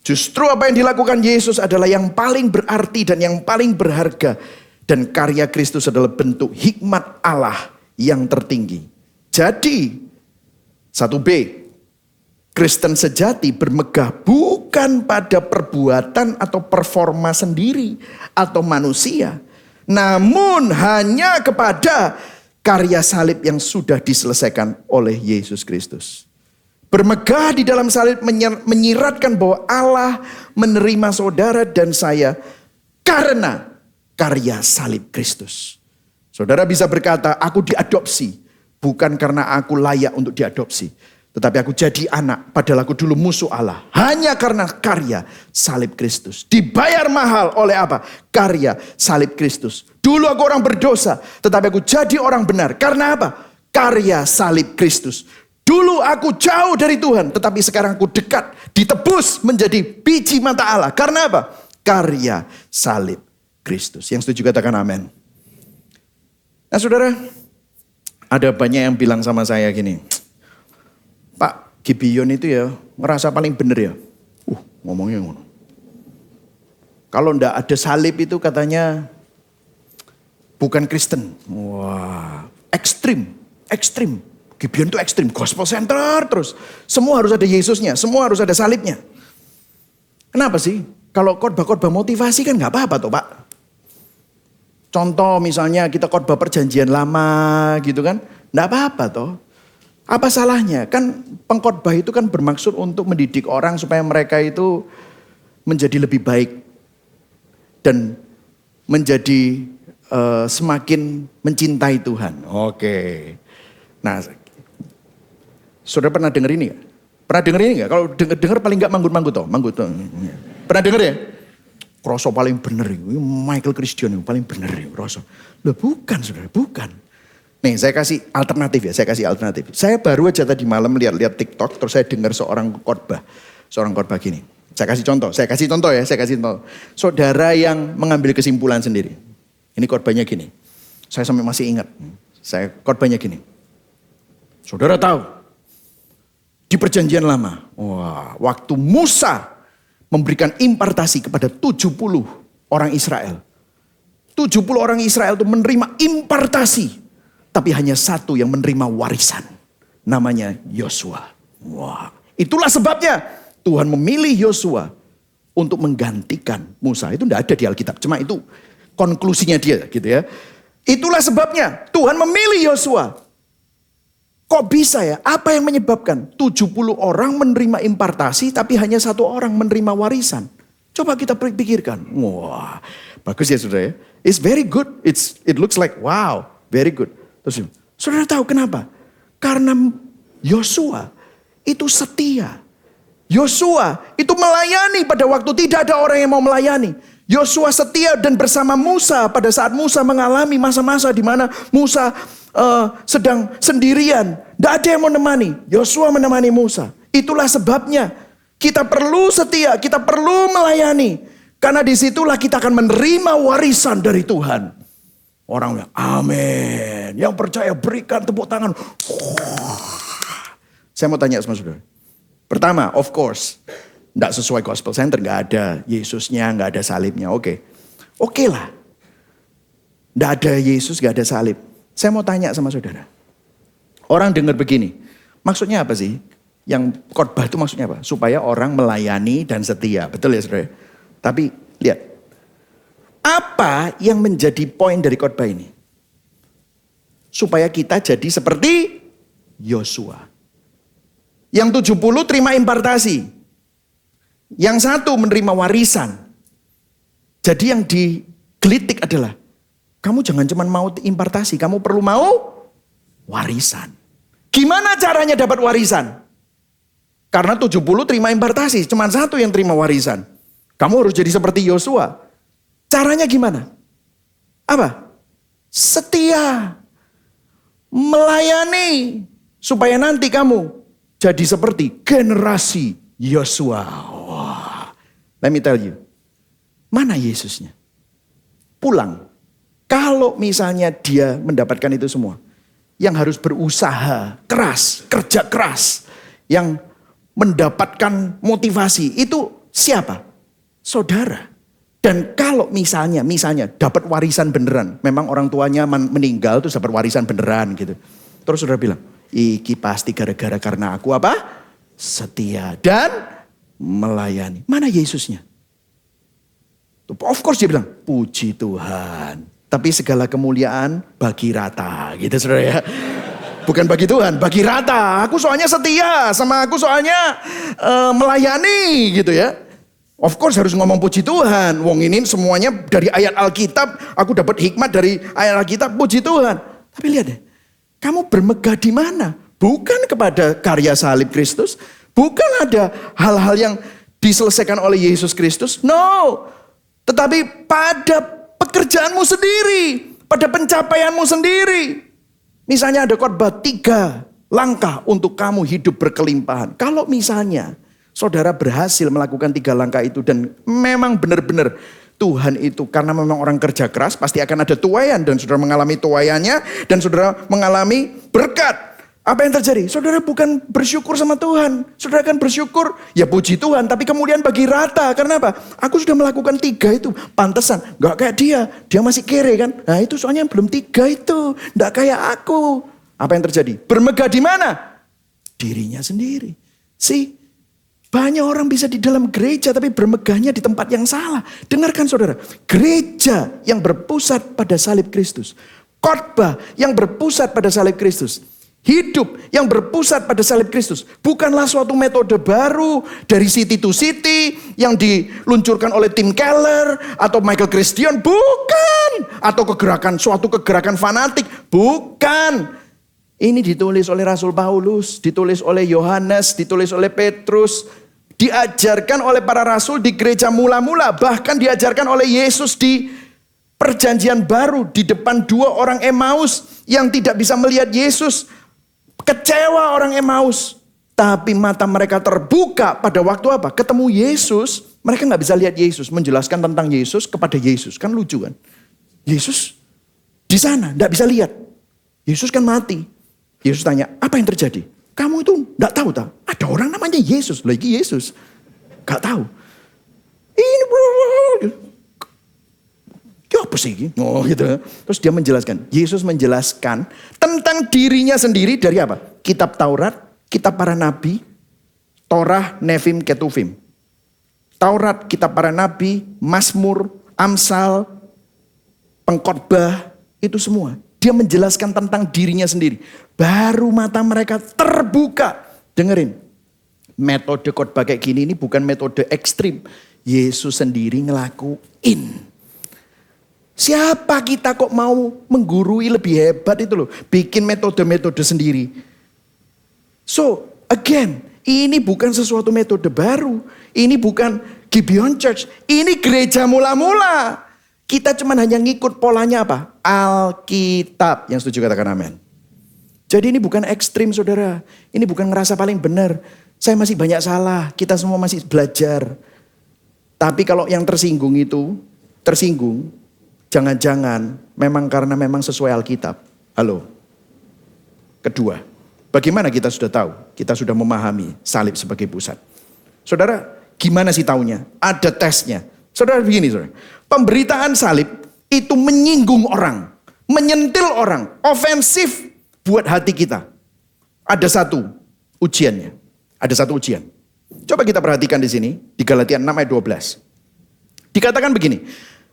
Justru apa yang dilakukan Yesus adalah yang paling berarti dan yang paling berharga. Dan karya Kristus adalah bentuk hikmat Allah yang tertinggi. Jadi, 1B. Kristen sejati bermegah bukan pada perbuatan atau performa sendiri atau manusia. Namun hanya kepada karya salib yang sudah diselesaikan oleh Yesus Kristus. Bermegah di dalam salib menyiratkan bahwa Allah menerima saudara dan saya karena karya salib Kristus. Saudara bisa berkata, aku diadopsi bukan karena aku layak untuk diadopsi. Tetapi aku jadi anak, padahal aku dulu musuh Allah. Hanya karena karya salib Kristus. Dibayar mahal oleh apa? Karya salib Kristus. Dulu aku orang berdosa, tetapi aku jadi orang benar. Karena apa? Karya salib Kristus. Dulu aku jauh dari Tuhan, tetapi sekarang aku dekat. Ditebus menjadi biji mata Allah. Karena apa? Karya salib Kristus. Yang setuju katakan amin. Nah saudara, ada banyak yang bilang sama saya gini, Pak Gibeon itu ya ngerasa paling bener ya. Ngomongnya ngono. Kalau ndak ada salib itu katanya bukan Kristen. Wah, ekstrim. Gibeon itu ekstrim, gospel center terus. Semua harus ada Yesusnya, semua harus ada salibnya. Kenapa sih? Kalau khotbah-khotbah motivasi kan nggak apa-apa toh Pak. Contoh misalnya kita khotbah perjanjian lama gitu kan, nggak apa-apa toh. Apa salahnya? Kan pengkhotbah itu kan bermaksud untuk mendidik orang supaya mereka itu menjadi lebih baik. Dan menjadi semakin mencintai Tuhan. Oke. Nah, saudara pernah dengar ini gak? Pernah dengar ini gak? Kalau dengar paling gak manggut-manggut toh. Pernah dengar ya? Kroso paling bener. Michael Christian paling bener. Kroso. Loh bukan saudara, bukan. Nih saya kasih alternatif ya, Saya baru aja tadi malam lihat TikTok, terus saya dengar seorang khotbah gini. Saya kasih contoh. Saudara yang mengambil kesimpulan sendiri. Ini khotbahnya gini. Saya sampai masih ingat. Khotbahnya gini. Saudara tahu, di perjanjian lama, waktu Musa memberikan impartasi kepada 70 orang Israel. 70 orang Israel itu menerima impartasi. Tapi hanya satu yang menerima warisan. Namanya Yosua. Itulah sebabnya Tuhan memilih Yosua untuk menggantikan Musa. Itu tidak ada di Alkitab. Cuma itu konklusinya dia gitu ya. Itulah sebabnya Tuhan memilih Yosua. Kok bisa ya? Apa yang menyebabkan 70 orang menerima impartasi tapi hanya satu orang menerima warisan? Coba kita pikirkan. Bagus ya saudara ya. It's very good. It looks like wow, very good. Terus, saudara tahu kenapa? Karena Yosua itu setia. Yosua itu melayani pada waktu tidak ada orang yang mau melayani. Yosua setia dan bersama Musa pada saat Musa mengalami masa-masa di mana Musa sedang sendirian. Tidak ada yang menemani. Yosua menemani Musa. Itulah sebabnya kita perlu setia, kita perlu melayani. Karena disitulah kita akan menerima warisan dari Tuhan. Orang bilang, amin. Yang percaya berikan tepuk tangan. Saya mau tanya sama saudara. Pertama, of course, tidak sesuai gospel center. Tidak ada Yesusnya, tidak ada salibnya. Oke lah. Tidak ada Yesus, tidak ada salib. Saya mau tanya sama saudara. Orang dengar begini. Maksudnya apa sih? Yang khotbah itu maksudnya apa? Supaya orang melayani dan setia. Betul ya saudara? Tapi lihat. Apa yang menjadi poin dari khotbah ini? Supaya kita jadi seperti Yosua. Yang 70 terima impartasi. Yang satu menerima warisan. Jadi yang digelitik adalah, kamu jangan cuma mau impartasi, kamu perlu mau warisan. Gimana caranya dapat warisan? Karena 70 terima impartasi, cuma satu yang terima warisan. Kamu harus jadi seperti Yosua. Caranya gimana? Apa? Setia. Melayani. Supaya nanti kamu jadi seperti generasi Yosua. Wah. Let me tell you. Mana Yesusnya? Pulang. Kalau misalnya dia mendapatkan itu semua. Yang harus berusaha keras, kerja keras. Yang mendapatkan motivasi itu siapa? Saudara. Dan kalau misalnya dapat warisan beneran. Memang orang tuanya meninggal terus dapat warisan beneran gitu. Terus saudara bilang, iki pasti gara-gara karena aku apa? Setia dan melayani. Mana Yesusnya? Of course dia bilang, puji Tuhan. Tapi segala kemuliaan bagi rata gitu saudara ya. Bukan bagi Tuhan, bagi rata. Aku soalnya setia, sama aku soalnya melayani gitu ya. Of course harus ngomong puji Tuhan. Wong ini semuanya dari ayat Alkitab, aku dapat hikmat dari ayat Alkitab, puji Tuhan. Tapi lihat deh, kamu bermegah di mana? Bukan kepada karya salib Kristus, bukan ada hal-hal yang diselesaikan oleh Yesus Kristus. No, tetapi pada pekerjaanmu sendiri, pada pencapaianmu sendiri. Misalnya ada khotbah 3 langkah untuk kamu hidup berkelimpahan. Kalau misalnya saudara berhasil melakukan 3 langkah itu dan memang benar-benar Tuhan itu karena memang orang kerja keras pasti akan ada tuaian dan saudara mengalami tuaiannya dan saudara mengalami berkat. Apa yang terjadi? Saudara bukan bersyukur sama Tuhan. Saudara akan bersyukur, ya puji Tuhan. Tapi kemudian bagi rata. Karena apa? Aku sudah melakukan 3 itu. Pantesan. Gak kayak dia. Dia masih kere kan. Nah itu soalnya belum 3 itu. Gak kayak aku. Apa yang terjadi? Bermegah di mana? Dirinya sendiri. Banyak orang bisa di dalam gereja tapi bermegahnya di tempat yang salah. Dengarkan saudara. Gereja yang berpusat pada salib Kristus. Khotbah yang berpusat pada salib Kristus. Hidup yang berpusat pada salib Kristus. Bukanlah suatu metode baru dari city to city yang diluncurkan oleh Tim Keller atau Michael Christian. Bukan. Atau suatu kegerakan fanatik. Bukan. Ini ditulis oleh Rasul Paulus, ditulis oleh Yohanes, ditulis oleh Petrus. Diajarkan oleh para rasul di gereja mula-mula. Bahkan diajarkan oleh Yesus di perjanjian baru. Di depan 2 orang Emmaus yang tidak bisa melihat Yesus. Kecewa orang Emmaus. Tapi mata mereka terbuka pada waktu apa? Ketemu Yesus. Mereka gak bisa lihat Yesus. Menjelaskan tentang Yesus kepada Yesus. Kan lucu kan? Yesus di sana gak bisa lihat. Yesus kan mati. Yesus tanya, apa yang terjadi? Kamu itu gak tahu tak? Ada orang namanya Yesus. Lagi Yesus. Gak tahu. Ini apa sih? Oh gitu. Terus dia menjelaskan. Yesus menjelaskan tentang dirinya sendiri dari apa? Kitab Taurat, kitab para nabi, Torah, Nevim, Ketuvim. Taurat, kitab para nabi, Mazmur, Amsal, pengkhotbah, itu semua. Dia menjelaskan tentang dirinya sendiri. Baru mata mereka terbuka. Dengerin. Metode khotbah kayak gini ini bukan metode ekstrim. Yesus sendiri ngelakuin. Siapa kita kok mau menggurui lebih hebat itu loh. Bikin metode-metode sendiri. So, again, ini bukan sesuatu metode baru. Ini bukan Gibeon Church. Ini gereja mula-mula. Kita cuma hanya ngikut polanya apa? Alkitab. Yang setuju katakan amin. Jadi ini bukan ekstrim saudara. Ini bukan ngerasa paling benar. Saya masih banyak salah. Kita semua masih belajar. Tapi kalau yang tersinggung itu, jangan-jangan memang karena memang sesuai Alkitab. Halo. Kedua, bagaimana kita sudah tahu? Kita sudah memahami salib sebagai pusat. Saudara, gimana sih taunya? Ada tesnya. Saudara begini saudara. Pemberitaan salib itu menyinggung orang. Menyentil orang. Ofensif buat hati kita. Ada satu ujiannya. Ada satu ujian. Coba kita perhatikan di sini. Di Galatia 6 ayat 12. Dikatakan begini.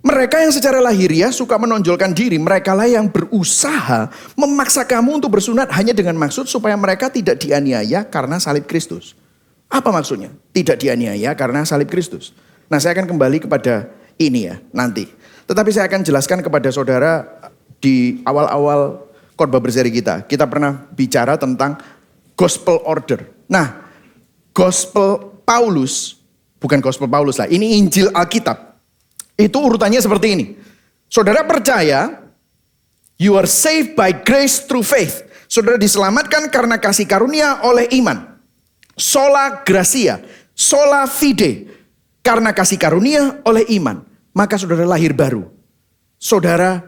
Mereka yang secara lahiriah suka menonjolkan diri. Mereka lah yang berusaha memaksa kamu untuk bersunat hanya dengan maksud supaya mereka tidak dianiaya karena salib Kristus. Apa maksudnya? Tidak dianiaya karena salib Kristus. Nah saya akan kembali kepada ini ya nanti. Tetapi saya akan jelaskan kepada saudara di awal-awal khotbah berseri kita pernah bicara tentang gospel order. Nah, gospel Paulus, bukan gospel Paulus lah, ini Injil Alkitab. Itu urutannya seperti ini. Saudara percaya, you are saved by grace through faith. Saudara diselamatkan karena kasih karunia oleh iman. Sola gratia, sola fide. Karena kasih karunia oleh iman. Maka saudara lahir baru. Saudara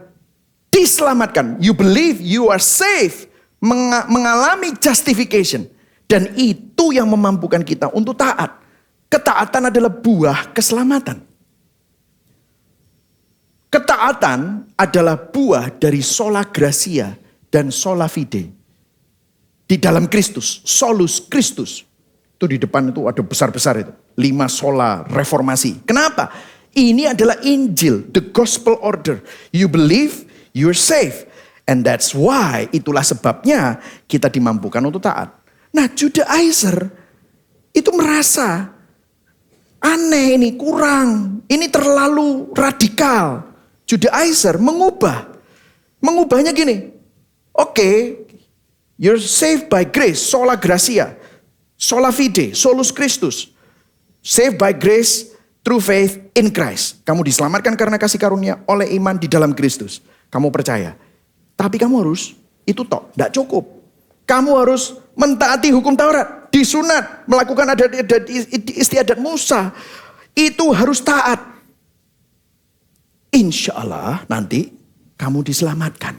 diselamatkan. You believe you are saved. Mengalami justification. Dan itu yang memampukan kita untuk taat. Ketaatan adalah buah keselamatan. Ketaatan adalah buah dari sola gratia dan sola fide. Di dalam Kristus, solus Kristus. Itu di depan itu ada besar-besar itu. 5 sola reformasi. Kenapa? Ini adalah Injil, the gospel order. You believe, you're safe. And that's why, itulah sebabnya kita dimampukan untuk taat. Nah, Judaizer itu merasa aneh ini, kurang. Ini terlalu radikal. Judaizer mengubahnya gini. Oke, you're saved by grace, sola gratia. Sola fide, solus Christus. Saved by grace through faith in Christ. Kamu diselamatkan karena kasih karunia oleh iman di dalam Kristus. Kamu percaya. Tapi kamu harus, itu tok, tidak cukup. Kamu harus mentaati hukum Taurat. Disunat, melakukan adat istiadat Musa. Itu harus taat. Insya Allah nanti kamu diselamatkan.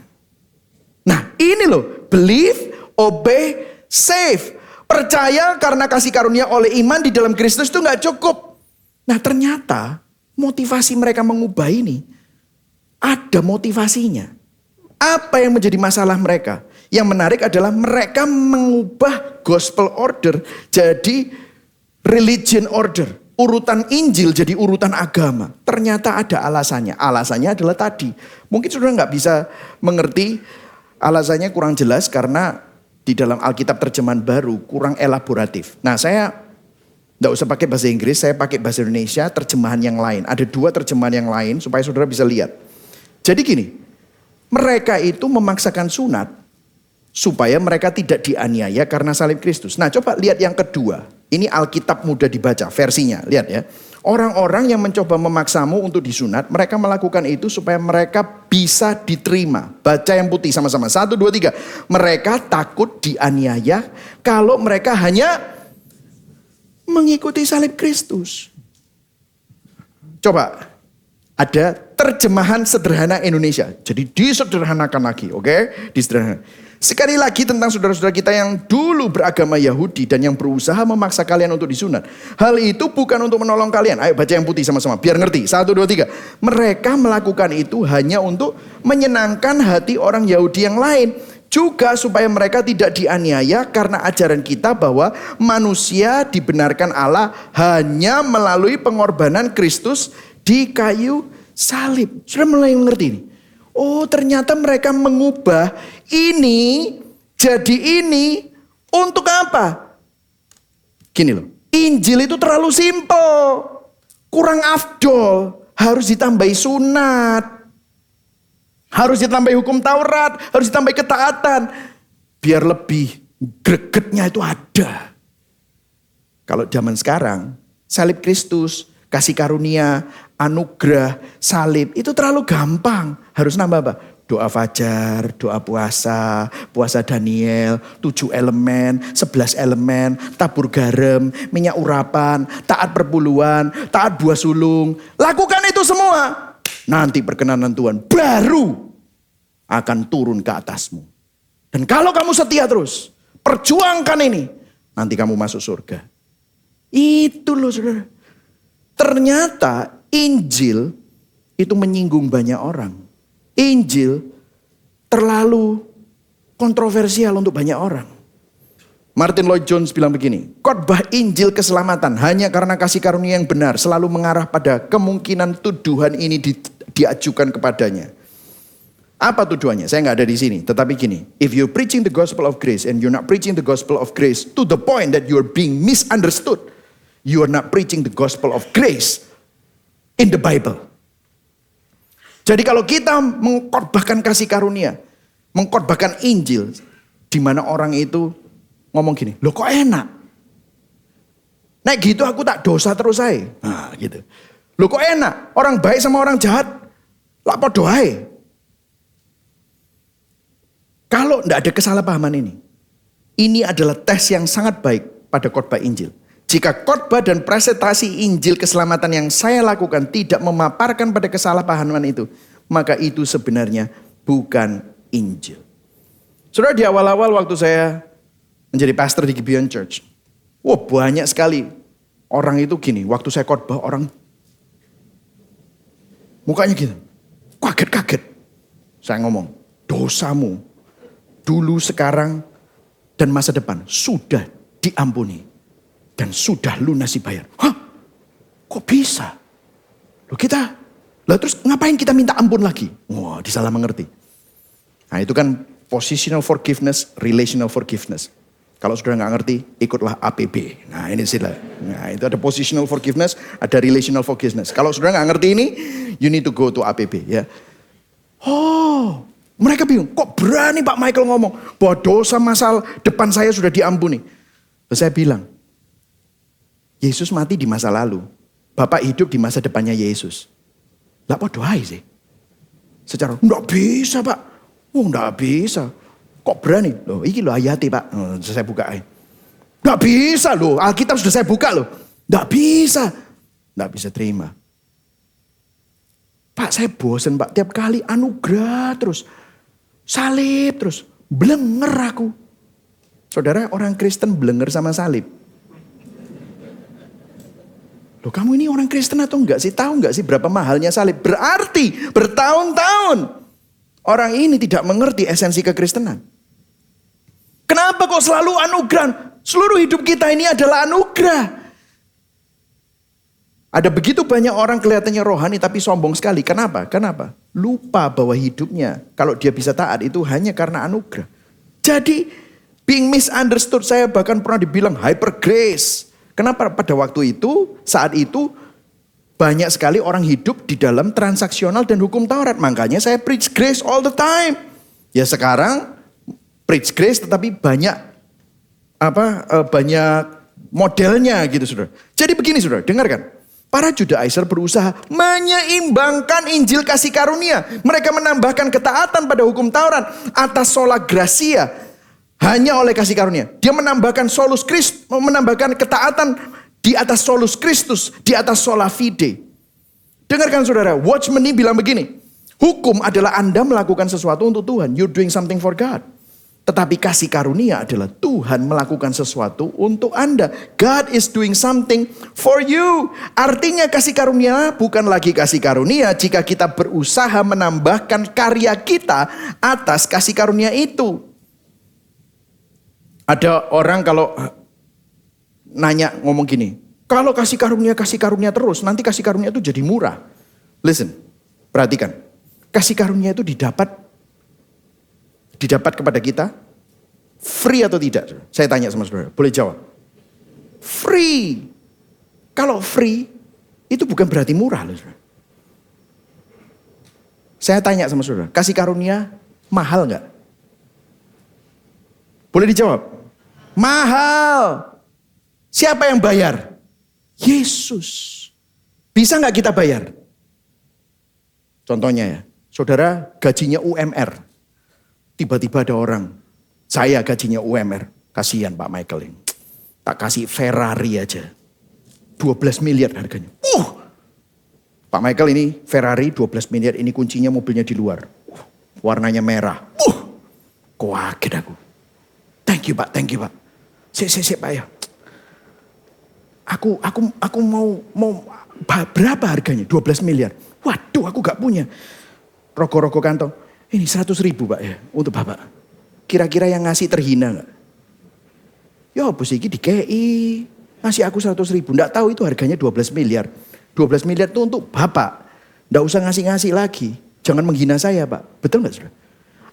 Nah ini loh, believe, obey, save. Percaya karena kasih karunia oleh iman di dalam Kristus itu gak cukup. Nah ternyata motivasi mereka mengubah ini ada motivasinya. Apa yang menjadi masalah mereka? Yang menarik adalah mereka mengubah gospel order jadi religion order. Urutan Injil jadi urutan agama. Ternyata ada alasannya. Alasannya adalah tadi. Mungkin saudara gak bisa mengerti alasannya, kurang jelas karena di dalam Alkitab terjemahan baru kurang elaboratif. Nah saya tidak usah pakai bahasa Inggris, saya pakai bahasa Indonesia terjemahan yang lain. Ada 2 terjemahan yang lain supaya saudara bisa lihat. Jadi gini, mereka itu memaksakan sunat supaya mereka tidak dianiaya karena salib Kristus. Nah coba lihat yang kedua, ini Alkitab mudah dibaca versinya, lihat ya. Orang-orang yang mencoba memaksamu untuk disunat, mereka melakukan itu supaya mereka bisa diterima. Baca yang putih sama-sama. 1, 2, 3. Mereka takut dianiaya kalau mereka hanya mengikuti salib Kristus. Coba, ada terjemahan sederhana Indonesia. Jadi disederhanakan lagi, oke? Disederhanakan. Sekali lagi tentang saudara-saudara kita yang dulu beragama Yahudi dan yang berusaha memaksa kalian untuk disunat. Hal itu bukan untuk menolong kalian. Ayo baca yang putih sama-sama biar ngerti. 1, 2, 3. Mereka melakukan itu hanya untuk menyenangkan hati orang Yahudi yang lain. Juga supaya mereka tidak dianiaya karena ajaran kita bahwa manusia dibenarkan Allah hanya melalui pengorbanan Kristus di kayu salib. Sudah mulai mengerti ini? Oh ternyata mereka mengubah ini jadi ini untuk apa? Gini loh, Injil itu terlalu simpel, kurang afdol, harus ditambahi sunat, harus ditambahi hukum Taurat, harus ditambahi ketaatan, biar lebih gregetnya itu ada. Kalau zaman sekarang, salib Kristus, kasih karunia, anugerah, salib, itu terlalu gampang. Harus nambah apa? Doa fajar, doa puasa, puasa Daniel, 7 elemen, 11 elemen, tabur garam, minyak urapan, taat perpuluhan, taat buah sulung. Lakukan itu semua. Nanti perkenanan Tuhan baru akan turun ke atasmu. Dan kalau kamu setia terus, perjuangkan ini, nanti kamu masuk surga. Itu loh saudara. Ternyata Injil itu menyinggung banyak orang. Injil terlalu kontroversial untuk banyak orang. Martin Lloyd Jones bilang begini, khotbah Injil keselamatan hanya karena kasih karunia yang benar selalu mengarah pada kemungkinan tuduhan ini diajukan kepadanya. Apa tuduhannya? Saya nggak ada di sini. Tetapi gini, if you're preaching the gospel of grace and you're not preaching the gospel of grace to the point that you're being misunderstood, you are not preaching the gospel of grace in the Bible. Jadi kalau kita mengkhotbahkan kasih karunia, mengkhotbahkan Injil di mana orang itu ngomong gini, loh kok enak? Nek gitu aku tak dosa terus aja. Nah gitu. Loh kok enak? Orang baik sama orang jahat, lah podo ae. Kalau tidak ada kesalahpahaman ini adalah tes yang sangat baik pada khotbah Injil. Jika khotbah dan presentasi Injil keselamatan yang saya lakukan tidak memaparkan pada kesalahpahaman itu, maka itu sebenarnya bukan Injil. Saudara, di awal-awal waktu saya menjadi pastor di Gibeon Church, banyak sekali orang itu gini, waktu saya khotbah orang mukanya gitu, kaget-kaget. Saya ngomong, dosamu dulu, sekarang, dan masa depan sudah diampuni dan sudah lunas dibayar. Hah? Kok bisa? Terus ngapain kita minta ampun lagi? Wah, disalah mengerti. Nah itu kan positional forgiveness, relational forgiveness. Kalau sudah nggak ngerti, ikutlah APB. Nah ini istilah. Nah itu ada positional forgiveness, ada relational forgiveness. Kalau sudah nggak ngerti ini, you need to go to APB ya. Oh, mereka bingung. Kok berani Pak Michael ngomong bahwa dosa masa depan saya sudah diampuni? Terus saya bilang, Yesus mati di masa lalu. Bapak hidup di masa depannya Yesus. Lah podo ae sih. Secara, enggak bisa Pak. Enggak bisa. Kok berani? Loh, iki loh ayati Pak. Saya buka aja. Enggak bisa loh. Alkitab sudah saya buka loh. Enggak bisa. Enggak bisa terima. Pak saya bosen Pak. Tiap kali anugerah terus. Salib terus. Blenger aku. Saudara, orang Kristen blenger sama salib. Loh kamu ini orang Kristen atau enggak sih? Tahu enggak sih berapa mahalnya salib? Berarti bertahun-tahun orang ini tidak mengerti esensi kekristenan. Kenapa kok selalu anugerah? Seluruh hidup kita ini adalah anugerah. Ada begitu banyak orang kelihatannya rohani tapi sombong sekali. Kenapa? Lupa bahwa hidupnya kalau dia bisa taat itu hanya karena anugerah. Jadi being misunderstood, saya bahkan pernah dibilang hyper grace. Kenapa? Pada waktu itu, saat itu banyak sekali orang hidup di dalam transaksional dan hukum Taurat. Makanya saya preach grace all the time. Ya sekarang preach grace tetapi banyak banyak modelnya gitu Saudara. Jadi begini Saudara, dengarkan. Para Judaizer berusaha menyeimbangkan Injil kasih karunia. Mereka menambahkan ketaatan pada hukum Taurat atas sola gracia hanya oleh kasih karunia. Dia menambahkan solus Christus, menambahkan ketaatan di atas solus Kristus, di atas sola fide. Dengarkan Saudara, Watchman ini bilang begini, hukum adalah Anda melakukan sesuatu untuk Tuhan. You're doing something for God. Tetapi kasih karunia adalah Tuhan melakukan sesuatu untuk Anda. God is doing something for you. Artinya kasih karunia bukan lagi kasih karunia jika kita berusaha menambahkan karya kita atas kasih karunia itu. Ada orang kalau nanya ngomong gini, kalau kasih karunia terus, nanti kasih karunia itu jadi murah. Listen, perhatikan. Kasih karunia itu didapat kepada kita free atau tidak? Saya tanya sama saudara, boleh jawab? Free. Kalau free itu bukan berarti murah loh saudara. Saya tanya sama saudara, kasih karunia mahal nggak? Boleh dijawab? Mahal. Siapa yang bayar? Yesus. Bisa nggak kita bayar? Contohnya ya, saudara gajinya UMR. Tiba-tiba ada orang, saya gajinya UMR. Kasihan Pak Michael ini. Tak kasih Ferrari aja. 12 miliar harganya. Pak Michael ini Ferrari 12 miliar. Ini kuncinya mobilnya di luar. Warnanya merah. Kaget aku. Thank you Pak. Sik Pak ya. Aku mau berapa harganya? 12 miliar. Waduh aku gak punya. Rogo-rogo kantong. Ini 100.000 Pak ya untuk Bapak. Kira-kira yang ngasih terhina gak? Ya bos iki dikei. Ngasih aku 100.000. Nggak tahu itu harganya 12 miliar. 12 miliar itu untuk Bapak. Nggak usah ngasih-ngasih lagi. Jangan menghina saya Pak. Betul gak saudara?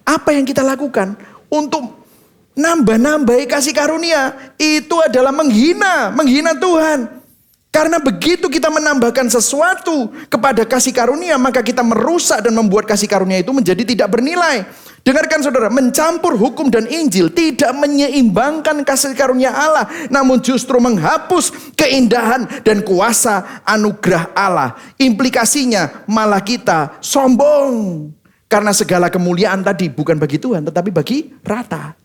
Apa yang kita lakukan untuk nambah-nambahi kasih karunia. Itu adalah menghina Tuhan. Karena begitu kita menambahkan sesuatu kepada kasih karunia, maka kita merusak dan membuat kasih karunia itu menjadi tidak bernilai. Dengarkan saudara, mencampur hukum dan Injil tidak menyeimbangkan kasih karunia Allah, namun justru menghapus keindahan dan kuasa anugerah Allah. Implikasinya malah kita sombong. Karena segala kemuliaan tadi bukan bagi Tuhan, tetapi bagi rata.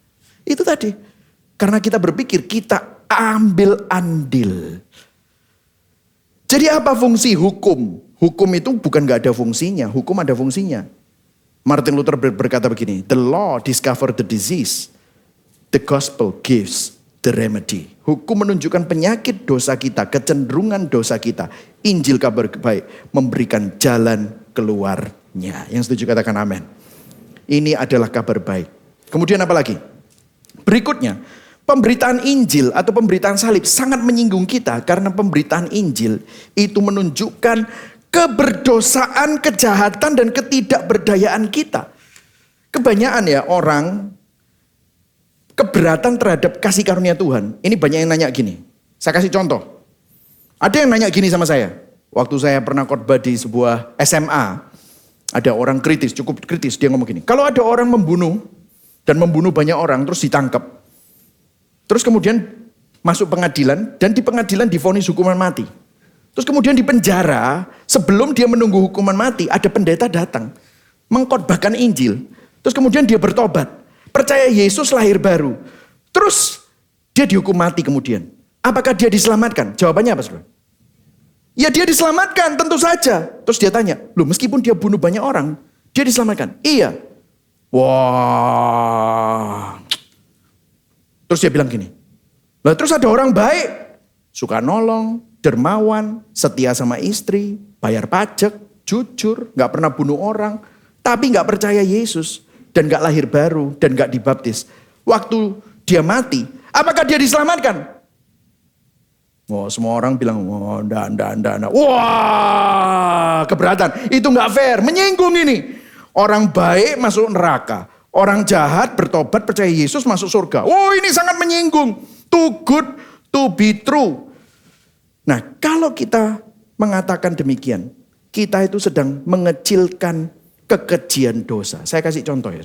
Itu tadi. Karena kita berpikir kita ambil andil. Jadi apa fungsi hukum? Hukum itu bukan gak ada fungsinya, hukum ada fungsinya. Martin Luther berkata begini, the law discover the disease, the gospel gives the remedy. Hukum menunjukkan penyakit dosa kita, kecenderungan dosa kita. Injil kabar baik memberikan jalan keluarnya. Yang setuju katakan amin. Ini adalah kabar baik. Kemudian apa lagi? Berikutnya, pemberitaan Injil atau pemberitaan salib sangat menyinggung kita. Karena pemberitaan Injil itu menunjukkan keberdosaan, kejahatan, dan ketidakberdayaan kita. Kebanyakan ya orang keberatan terhadap kasih karunia Tuhan. Ini banyak yang nanya gini. Saya kasih contoh. Ada yang nanya gini sama saya. Waktu saya pernah khotbah di sebuah SMA. Ada orang kritis, cukup kritis. Dia ngomong gini. Kalau ada orang membunuh dan membunuh banyak orang terus ditangkap. Terus kemudian masuk pengadilan dan di pengadilan divonis hukuman mati. Terus kemudian di penjara, sebelum dia menunggu hukuman mati, ada pendeta datang. Mengkhotbahkan Injil. Terus kemudian dia bertobat. Percaya Yesus lahir baru. Terus dia dihukum mati kemudian. Apakah dia diselamatkan? Jawabannya apa saudara? Ya dia diselamatkan, tentu saja. Terus dia tanya, loh meskipun dia bunuh banyak orang, dia diselamatkan? Iya. Wah. Terus dia bilang gini, lah terus ada orang baik, suka nolong, dermawan, setia sama istri, bayar pajak, jujur, gak pernah bunuh orang, tapi gak percaya Yesus, dan gak lahir baru, dan gak dibaptis. Waktu dia mati, apakah dia diselamatkan? Oh, semua orang bilang, oh, enggak. Wah, keberatan. Itu gak fair, menyinggung ini. Orang baik masuk neraka, orang jahat bertobat percaya Yesus masuk surga. Oh, ini sangat menyinggung. Too good to be true. Nah, kalau kita mengatakan demikian, kita itu sedang mengecilkan kekejian dosa. Saya kasih contoh ya.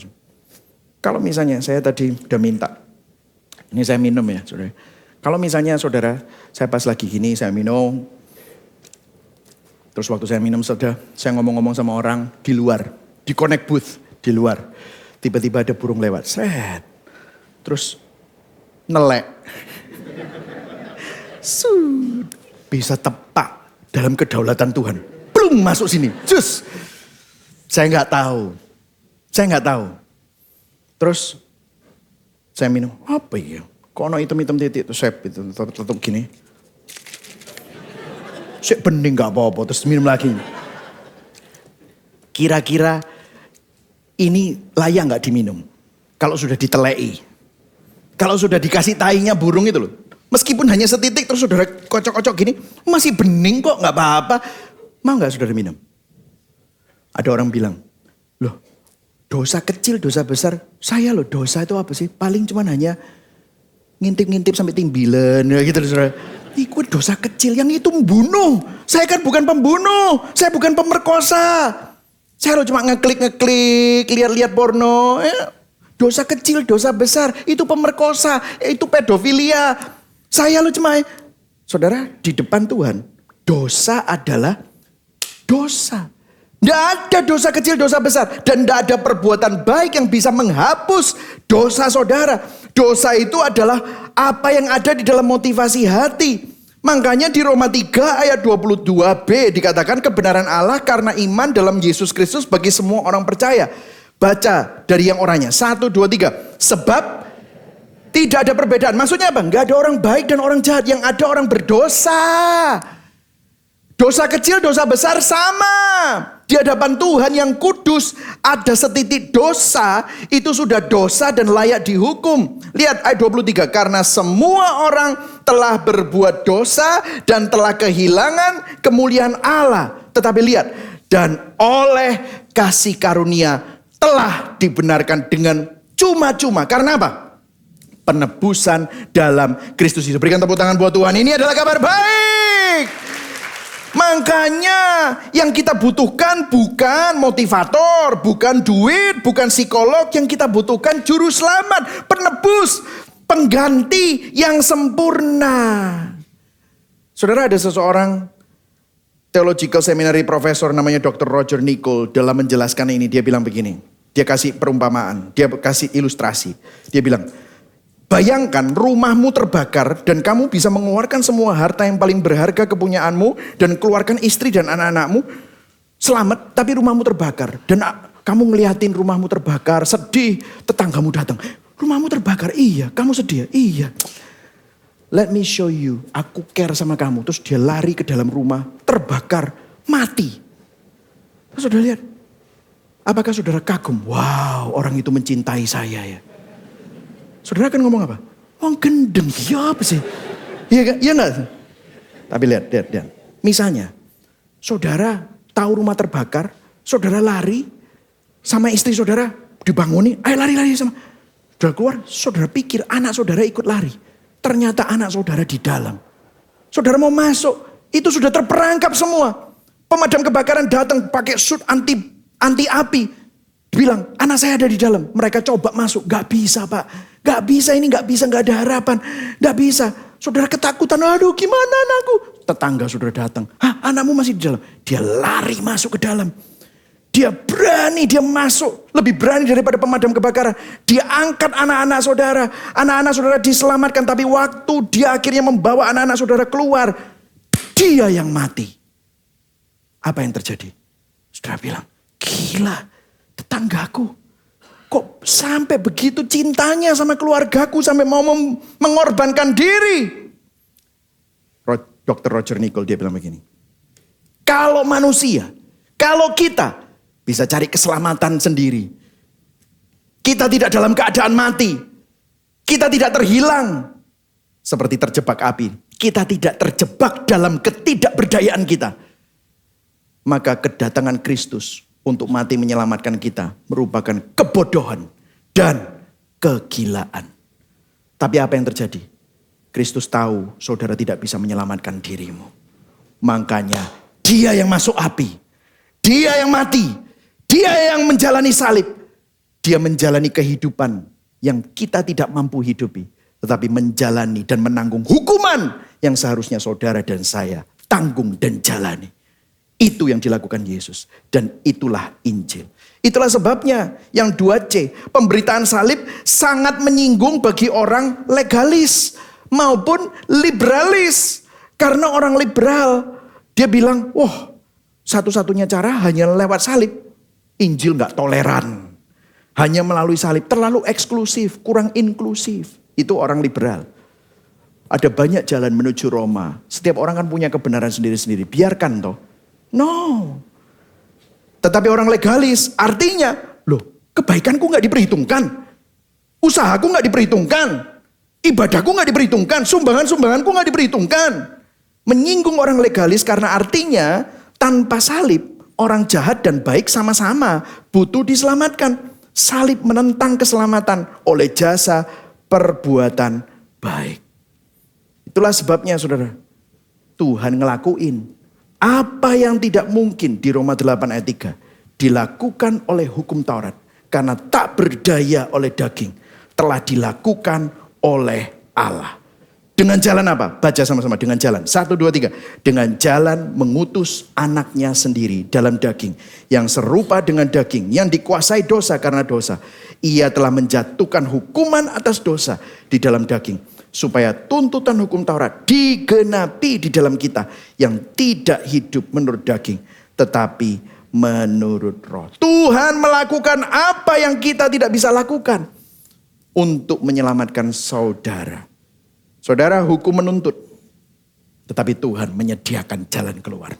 Kalau misalnya saya tadi udah minta, ini saya minum ya saudara. Kalau misalnya saudara, saya pas lagi gini, saya minum. Terus waktu saya minum saya ngomong-ngomong sama orang di luar, di connect booth di luar. Tiba-tiba ada burung lewat, set. Terus nelek. Bisa tepat dalam kedaulatan Tuhan. Belum masuk sini. Jus. Saya nggak tahu. Terus saya minum. Apa ya? Kok hitam-hitam titik. Terus saya tutup gini. Saya bening nggak apa-apa. Terus minum lagi. Kira-kira ini layak nggak diminum? Kalau sudah ditelei. Kalau sudah dikasih tainya burung itu loh. Meskipun hanya setitik terus saudara kocok-kocok gini. Masih bening kok gak apa-apa. Mau gak saudara minum? Ada orang bilang. Loh dosa kecil dosa besar. Saya loh dosa itu apa sih? Paling cuman hanya ngintip-ngintip sampai timbilan. Gitu loh saudara. Itu dosa kecil yang itu membunuh. Saya kan bukan pembunuh. Saya bukan pemerkosa. Saya loh cuma ngeklik. Lihat-lihat porno. Dosa kecil dosa besar. Itu pemerkosa. Itu pedofilia. Saya lo cuma, saudara di depan Tuhan, dosa adalah dosa. Tidak ada dosa kecil, dosa besar. Dan tidak ada perbuatan baik yang bisa menghapus dosa saudara. Dosa itu adalah apa yang ada di dalam motivasi hati. Makanya di Roma 3 ayat 22b dikatakan kebenaran Allah karena iman dalam Yesus Kristus bagi semua orang percaya. Baca dari yang orangnya. 1, 2, 3. Sebab tidak ada perbedaan. Maksudnya apa? Enggak ada orang baik dan orang jahat. Yang ada orang berdosa. Dosa kecil, dosa besar sama. Di hadapan Tuhan yang kudus. Ada setitik dosa. Itu sudah dosa dan layak dihukum. Lihat ayat 23. Karena semua orang telah berbuat dosa. Dan telah kehilangan kemuliaan Allah. Tetapi lihat. Dan oleh kasih karunia telah dibenarkan dengan cuma-cuma. Karena apa? Penebusan dalam Kristus Yesus. Berikan tepuk tangan buat Tuhan. Ini adalah kabar baik. Makanya yang kita butuhkan bukan motivator, bukan duit, bukan psikolog. Yang kita butuhkan juru selamat, penebus, pengganti yang sempurna. Saudara, ada seseorang theological seminary professor namanya Dr. Roger Nicoll. Dalam menjelaskan ini dia bilang begini. Dia kasih perumpamaan, dia kasih ilustrasi. Dia bilang, bayangkan rumahmu terbakar dan kamu bisa mengeluarkan semua harta yang paling berharga kepunyaanmu dan keluarkan istri dan anak-anakmu. Selamat, tapi rumahmu terbakar. Dan kamu ngeliatin rumahmu terbakar, sedih. Tetanggamu datang, rumahmu terbakar, iya. Kamu sedih, iya. Let me show you, aku care sama kamu. Terus dia lari ke dalam rumah, terbakar, mati. Terus saudara lihat, apakah saudara kagum? Wow, orang itu mencintai saya ya. Saudara kan ngomong apa? Wong gendeng, ya apa sih? Iya kan? Iya enggak? Tapi lihat. Misalnya, saudara tahu rumah terbakar, saudara lari sama istri saudara dibanguni, ayo lari sama. Saudara keluar, saudara pikir anak saudara ikut lari. Ternyata anak saudara di dalam. Saudara mau masuk, itu sudah terperangkap semua. Pemadam kebakaran datang pakai suit anti api. Bilang, anak saya ada di dalam. Mereka coba masuk, gak bisa Pak. Gak bisa, gak ada harapan. Gak bisa. Saudara ketakutan, aduh gimana anakku. Tetangga saudara datang, anakmu masih di dalam. Dia lari masuk ke dalam. Dia berani, dia masuk. Lebih berani daripada pemadam kebakaran. Dia angkat anak-anak saudara. Anak-anak saudara diselamatkan. Tapi waktu dia akhirnya membawa anak-anak saudara keluar, dia yang mati. Apa yang terjadi? Saudara bilang, gila tetanggaku. Kok sampai begitu cintanya sama keluargaku sampai mau mengorbankan diri. Dr. Roger Nicoll dia bilang begini. Kalau manusia, kalau kita bisa cari keselamatan sendiri. Kita tidak dalam keadaan mati. Kita tidak terhilang seperti terjebak api. Kita tidak terjebak dalam ketidakberdayaan kita. Maka kedatangan Kristus untuk mati menyelamatkan kita merupakan kebodohan dan kegilaan. Tapi apa yang terjadi? Kristus tahu saudara tidak bisa menyelamatkan dirimu. Makanya dia yang masuk api. Dia yang mati. Dia yang menjalani salib. Dia menjalani kehidupan yang kita tidak mampu hidupi. Tetapi menjalani dan menanggung hukuman yang seharusnya saudara dan saya tanggung dan jalani. Itu yang dilakukan Yesus. Dan itulah Injil. Itulah sebabnya yang 2C. Pemberitaan salib sangat menyinggung bagi orang legalis maupun liberalis. Karena orang liberal, dia bilang, wah satu-satunya cara hanya lewat salib. Injil gak toleran. Hanya melalui salib. Terlalu eksklusif, kurang inklusif. Itu orang liberal. Ada banyak jalan menuju Roma. Setiap orang kan punya kebenaran sendiri-sendiri. Biarkan toh. No. Tetapi orang legalis artinya, loh kebaikanku gak diperhitungkan. Usahaku gak diperhitungkan. Ibadahku gak diperhitungkan. Sumbangan-sumbanganku gak diperhitungkan. Menyinggung orang legalis karena artinya tanpa salib orang jahat dan baik sama-sama butuh diselamatkan. Salib menentang keselamatan oleh jasa perbuatan baik. Itulah sebabnya saudara, Tuhan ngelakuin apa yang tidak mungkin di Roma 8 ayat 3 dilakukan oleh hukum Taurat karena tak berdaya oleh daging, telah dilakukan oleh Allah. Dengan jalan apa? Baca sama-sama, dengan jalan 1, 2, 3. Dengan jalan mengutus anaknya sendiri dalam daging yang serupa dengan daging yang dikuasai dosa karena dosa. Ia telah menjatuhkan hukuman atas dosa di dalam daging, supaya tuntutan hukum Taurat digenapi di dalam kita yang tidak hidup menurut daging, tetapi menurut roh. Tuhan melakukan apa yang kita tidak bisa lakukan untuk menyelamatkan saudara. Saudara, hukum menuntut, tetapi Tuhan menyediakan jalan keluar.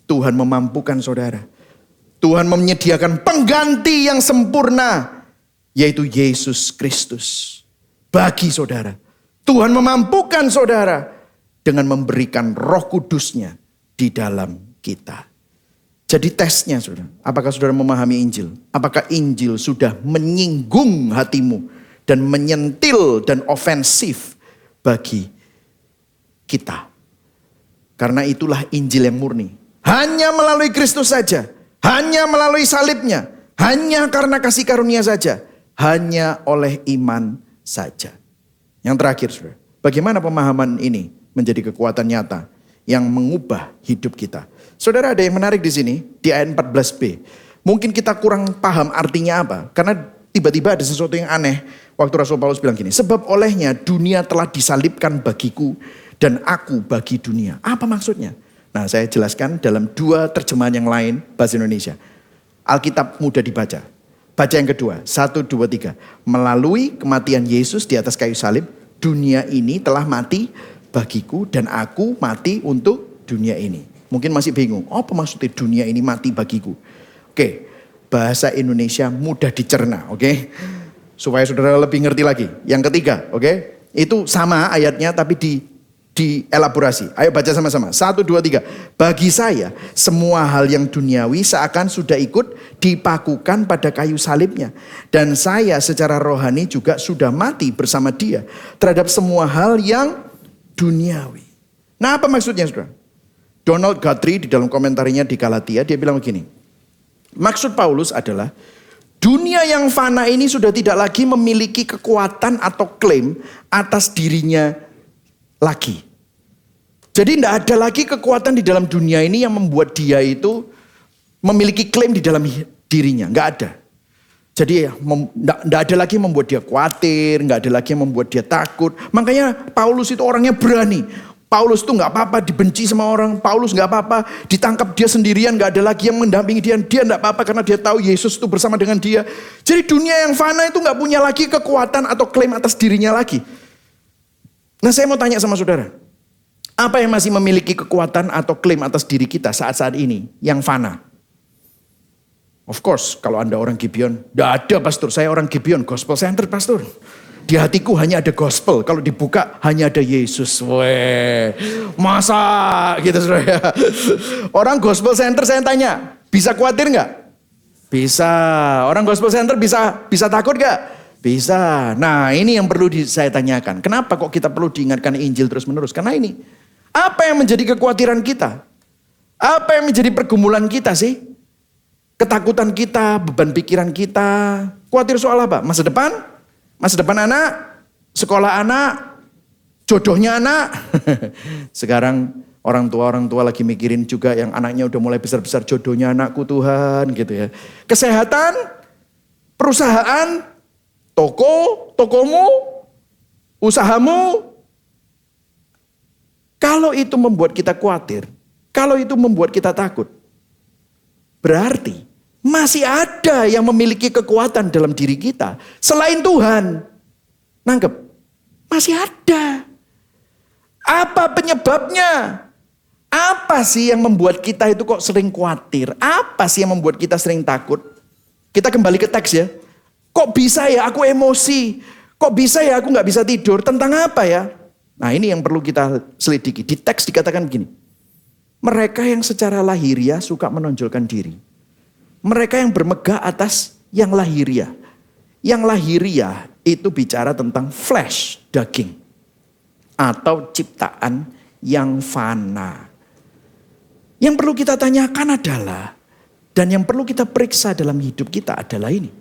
Tuhan memampukan saudara. Tuhan menyediakan pengganti yang sempurna, yaitu Yesus Kristus bagi saudara. Tuhan memampukan saudara dengan memberikan Roh Kudus-Nya di dalam kita. Jadi tesnya saudara, apakah saudara memahami Injil? Apakah Injil sudah menyinggung hatimu dan menyentil dan ofensif bagi kita? Karena itulah Injil yang murni. Hanya melalui Kristus saja. Hanya melalui salibnya. Hanya karena kasih karunia saja. Hanya oleh iman saja. Yang terakhir, saudara. Bagaimana pemahaman ini menjadi kekuatan nyata yang mengubah hidup kita. Saudara, ada yang menarik di sini, di ayat 14b. Mungkin kita kurang paham artinya apa. Karena tiba-tiba ada sesuatu yang aneh. Waktu Rasul Paulus bilang gini, sebab olehnya dunia telah disalibkan bagiku dan aku bagi dunia. Apa maksudnya? Nah, saya jelaskan dalam 2 terjemahan yang lain bahasa Indonesia. Alkitab mudah dibaca. Baca yang kedua, 1, 2, 3. Melalui kematian Yesus di atas kayu salib, dunia ini telah mati bagiku dan aku mati untuk dunia ini. Mungkin masih bingung, apa maksudnya dunia ini mati bagiku? Oke, bahasa Indonesia mudah dicerna, oke? Supaya saudara lebih ngerti lagi. Yang ketiga, oke? Itu sama ayatnya tapi dielaborasi. Ayo baca sama-sama. 1, 2, 3. Bagi saya, semua hal yang duniawi seakan sudah ikut dipakukan pada kayu salibnya. Dan saya secara rohani juga sudah mati bersama dia terhadap semua hal yang duniawi. Nah, apa maksudnya, saudara? Donald Guthrie di dalam komentarnya di Galatia, dia bilang begini. Maksud Paulus adalah dunia yang fana ini sudah tidak lagi memiliki kekuatan atau klaim atas dirinya lagi. Jadi tidak ada lagi kekuatan di dalam dunia ini yang membuat dia itu memiliki klaim di dalam dirinya. Nggak ada. Jadi tidak ada lagi yang membuat dia khawatir, nggak ada lagi yang membuat dia takut. Makanya Paulus itu orangnya berani. Paulus tuh nggak apa-apa dibenci sama orang. Paulus nggak apa-apa ditangkap dia sendirian, nggak ada lagi yang mendampingi dia. Dia nggak apa-apa karena dia tahu Yesus itu bersama dengan dia. Jadi dunia yang fana itu nggak punya lagi kekuatan atau klaim atas dirinya lagi. Nah, saya mau tanya sama saudara, apa yang masih memiliki kekuatan atau klaim atas diri kita saat-saat ini yang fana? Of course, kalau Anda orang Gibeon, nggak ada pastor. Saya orang Gibeon, gospel center pastor. Di hatiku hanya ada gospel. Kalau dibuka hanya ada Yesus. Weh, masa gitu saudara. Orang gospel center saya tanya, bisa khawatir nggak? Bisa. Orang gospel center bisa takut nggak? Bisa. Nah, ini yang perlu saya tanyakan. Kenapa kok kita perlu diingatkan Injil terus menerus? Karena ini, apa yang menjadi kekhawatiran kita? Apa yang menjadi pergumulan kita sih? Ketakutan kita, beban pikiran kita. Khawatir soal apa? Masa depan? Masa depan anak, sekolah anak, jodohnya anak. Sekarang orang tua lagi mikirin juga yang anaknya udah mulai besar-besar, jodohnya anakku Tuhan gitu ya. Kesehatan, perusahaan, tokomu, usahamu. Kalau itu membuat kita khawatir, kalau itu membuat kita takut, berarti masih ada yang memiliki kekuatan dalam diri kita. Selain Tuhan. Nangkep? Masih ada. Apa penyebabnya? Apa sih yang membuat kita itu kok sering khawatir? Apa sih yang membuat kita sering takut? Kita kembali ke teks ya. Kok bisa ya aku emosi? Kok bisa ya aku gak bisa tidur? Tentang apa ya? Nah, ini yang perlu kita selidiki. Di teks dikatakan begini. Mereka yang secara lahiriah suka menonjolkan diri. Mereka yang bermegah atas yang lahiriah. Yang lahiriah itu bicara tentang flesh, daging. Atau ciptaan yang fana. Yang perlu kita tanyakan adalah, dan yang perlu kita periksa dalam hidup kita adalah ini.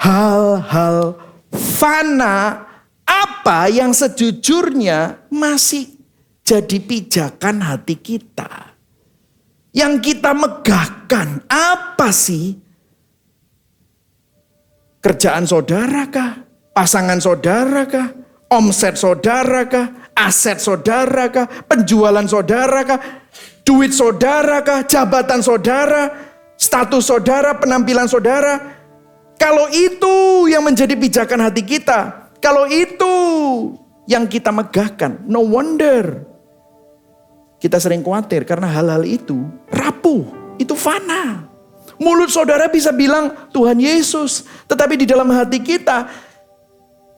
Hal-hal fana apa yang sejujurnya masih jadi pijakan hati kita. Yang kita megahkan apa sih? Kerjaan saudara kah? Pasangan saudara kah? Omset saudara kah? Aset saudara kah? Penjualan saudara kah? Duit saudara kah? Jabatan saudara? Status saudara? Penampilan saudara? Kalau itu yang menjadi pijakan hati kita, kalau itu yang kita megahkan, no wonder kita sering khawatir karena hal-hal itu rapuh, itu fana. Mulut saudara bisa bilang Tuhan Yesus, tetapi di dalam hati kita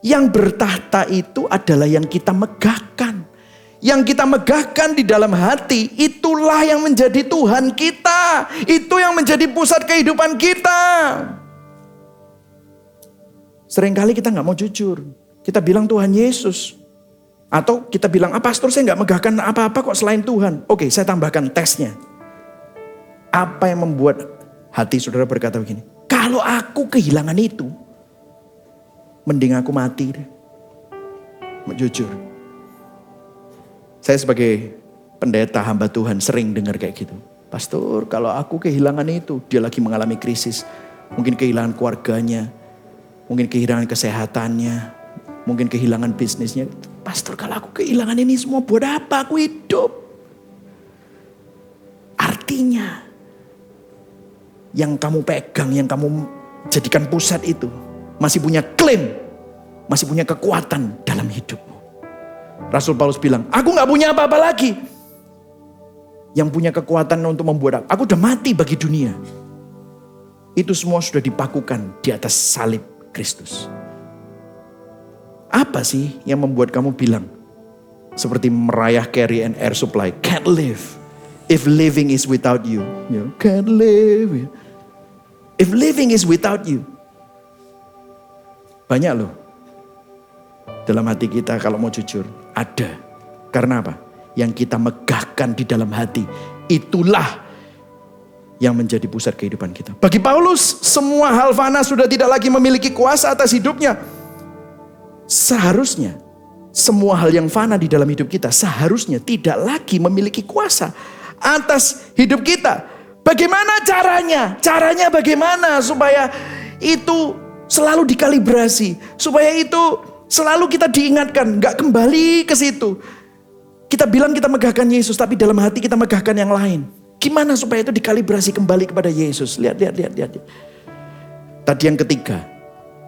yang bertahta itu adalah yang kita megahkan. Yang kita megahkan di dalam hati, itulah yang menjadi Tuhan kita. Itu yang menjadi pusat kehidupan kita. Seringkali kita gak mau jujur. Kita bilang Tuhan Yesus. Atau kita bilang, pastor saya nggak megahkan apa-apa kok selain Tuhan. Oke, saya tambahkan tesnya. Apa yang membuat hati saudara berkata begini, kalau aku kehilangan itu, mending aku mati deh. Jujur. Saya sebagai pendeta hamba Tuhan sering dengar kayak gitu. Pastor, kalau aku kehilangan itu, dia lagi mengalami krisis. Mungkin kehilangan keluarganya, mungkin kehilangan kesehatannya, mungkin kehilangan bisnisnya. Pastor, kalau aku kehilangan ini semua, buat apa aku hidup? Artinya, yang kamu pegang, yang kamu jadikan pusat itu, masih punya klaim, masih punya kekuatan dalam hidupmu. Rasul Paulus bilang, aku gak punya apa-apa lagi. Yang punya kekuatan untuk membuat aku udah mati bagi dunia. Itu semua sudah dipakukan di atas salib Kristus. Apa sih yang membuat kamu bilang, seperti Mariah Carey and Air Supply, can't live if living is without you. Can't live if living is without you. Banyak loh. Dalam hati kita kalau mau jujur, ada. Karena apa? Yang kita megahkan di dalam hati, itulah yang menjadi pusat kehidupan kita. Bagi Paulus, semua hal fana sudah tidak lagi memiliki kuasa atas hidupnya. Seharusnya, semua hal yang fana di dalam hidup kita, seharusnya tidak lagi memiliki kuasa atas hidup kita. Bagaimana caranya? Caranya bagaimana supaya itu selalu dikalibrasi, supaya itu selalu kita diingatkan, gak kembali ke situ. Kita bilang kita megahkan Yesus, tapi dalam hati kita megahkan yang lain. Gimana supaya itu dikalibrasi kembali kepada Yesus? Lihat. Tadi yang ketiga,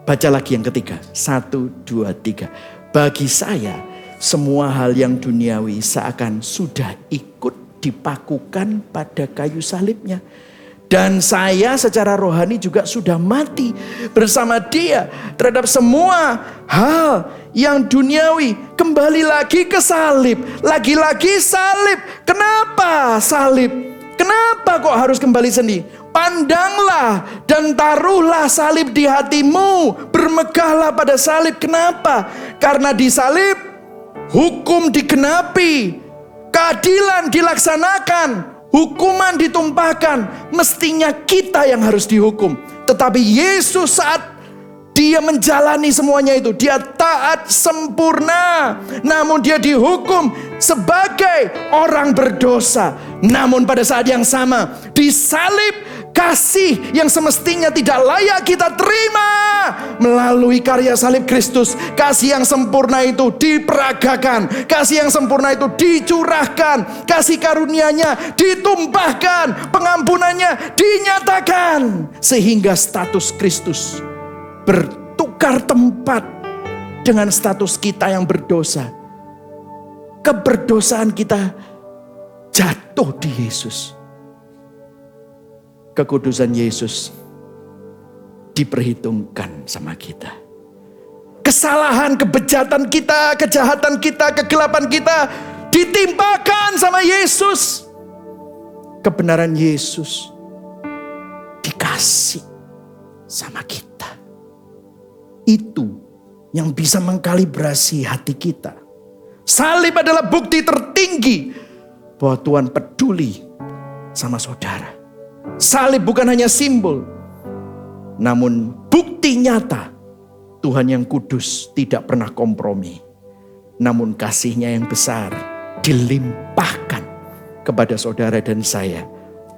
baca lagi yang ketiga. 1, 2, 3. Bagi saya, semua hal yang duniawi seakan sudah ikut dipakukan pada kayu salibnya. Dan saya secara rohani juga sudah mati bersama dia terhadap semua hal yang duniawi. Kembali lagi ke salib. Lagi-lagi salib. Kenapa salib? Kenapa kok harus kembali sendiri? Pandanglah dan taruhlah salib di hatimu. Bermegahlah pada salib. Kenapa? Karena di salib hukum digenapi. Keadilan dilaksanakan. Hukuman ditumpahkan, mestinya kita yang harus dihukum. Tetapi Yesus saat dia menjalani semuanya itu, dia taat sempurna. Namun dia dihukum sebagai orang berdosa. Namun pada saat yang sama, disalib kasih yang semestinya tidak layak kita terima. Melalui karya salib Kristus, kasih yang sempurna itu diperagakan. Kasih yang sempurna itu dicurahkan. Kasih karunia-Nya ditumpahkan. Pengampunannya dinyatakan. Sehingga status Kristus bertukar tempat dengan status kita yang berdosa. Keberdosaan kita jatuh di Yesus. Kekudusan Yesus diperhitungkan sama kita. Kesalahan, kebejatan kita, kejahatan kita, kegelapan kita ditimpakan sama Yesus. Kebenaran Yesus dikasih sama kita. Itu yang bisa mengkalibrasi hati kita. Salib adalah bukti tertinggi bahwa Tuhan peduli sama saudara. Salib bukan hanya simbol, namun bukti nyata Tuhan yang kudus tidak pernah kompromi. Namun kasih-Nya yang besar dilimpahkan kepada saudara dan saya,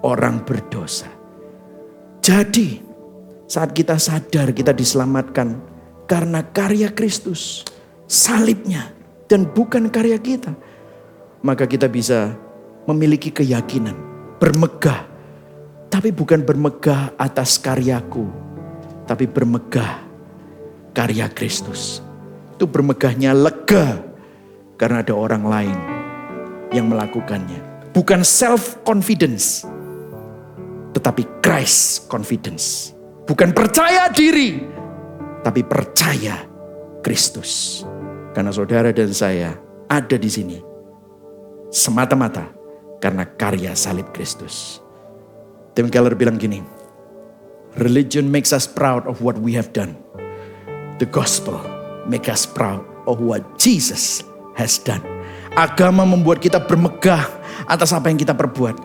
orang berdosa. Jadi saat kita sadar kita diselamatkan karena karya Kristus, salibnya, dan bukan karya kita, maka kita bisa memiliki keyakinan, bermegah. Tapi bukan bermegah atas karyaku, tapi bermegah karya Kristus. Itu bermegahnya lega karena ada orang lain yang melakukannya. Bukan self-confidence, tetapi Christ confidence. Bukan percaya diri, tapi percaya Kristus. Karena saudara dan saya ada di sini semata-mata karena karya salib Kristus. Tim Keller bilang gini, religion makes us proud of what we have done. The gospel makes us proud of what Jesus has done. Agama membuat kita bermegah atas apa yang kita perbuat.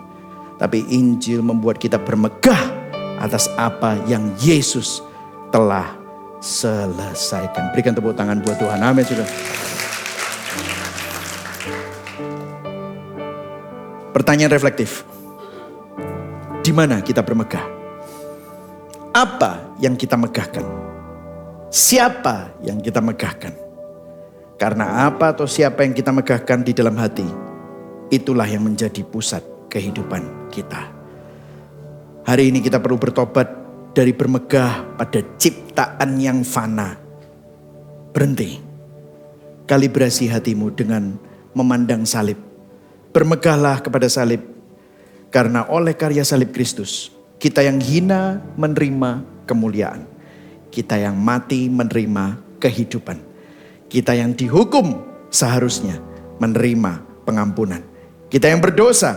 Tapi Injil membuat kita bermegah atas apa yang Yesus telah selesaikan. Berikan tepuk tangan buat Tuhan. Amin, saudara. Pertanyaan reflektif. Di mana kita bermegah? Apa yang kita megahkan? Siapa yang kita megahkan? Karena apa atau siapa yang kita megahkan di dalam hati, itulah yang menjadi pusat kehidupan kita. Hari ini kita perlu bertobat dari bermegah pada ciptaan yang fana. Berhenti. Kalibrasi hatimu dengan memandang salib. Bermegahlah kepada salib. Karena oleh karya salib Kristus, kita yang hina menerima kemuliaan. Kita yang mati menerima kehidupan. Kita yang dihukum seharusnya menerima pengampunan. Kita yang berdosa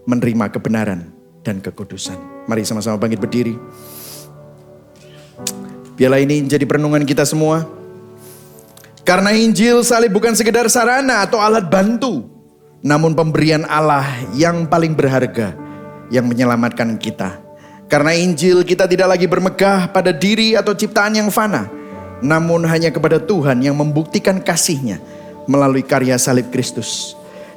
menerima kebenaran dan kekudusan. Mari sama-sama bangkit berdiri. Biarlah ini menjadi perenungan kita semua. Karena Injil salib bukan sekedar sarana atau alat bantu, namun pemberian Allah yang paling berharga yang menyelamatkan kita. Karena Injil kita tidak lagi bermegah pada diri atau ciptaan yang fana, namun hanya kepada Tuhan yang membuktikan kasih-Nya melalui karya salib Kristus.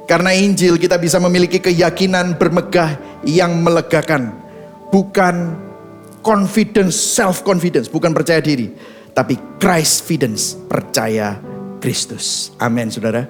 Karena Injil kita bisa memiliki keyakinan bermegah yang melegakan. Bukan confidence, self-confidence, bukan percaya diri. Tapi Christ-fidence, percaya Kristus. Amin, saudara.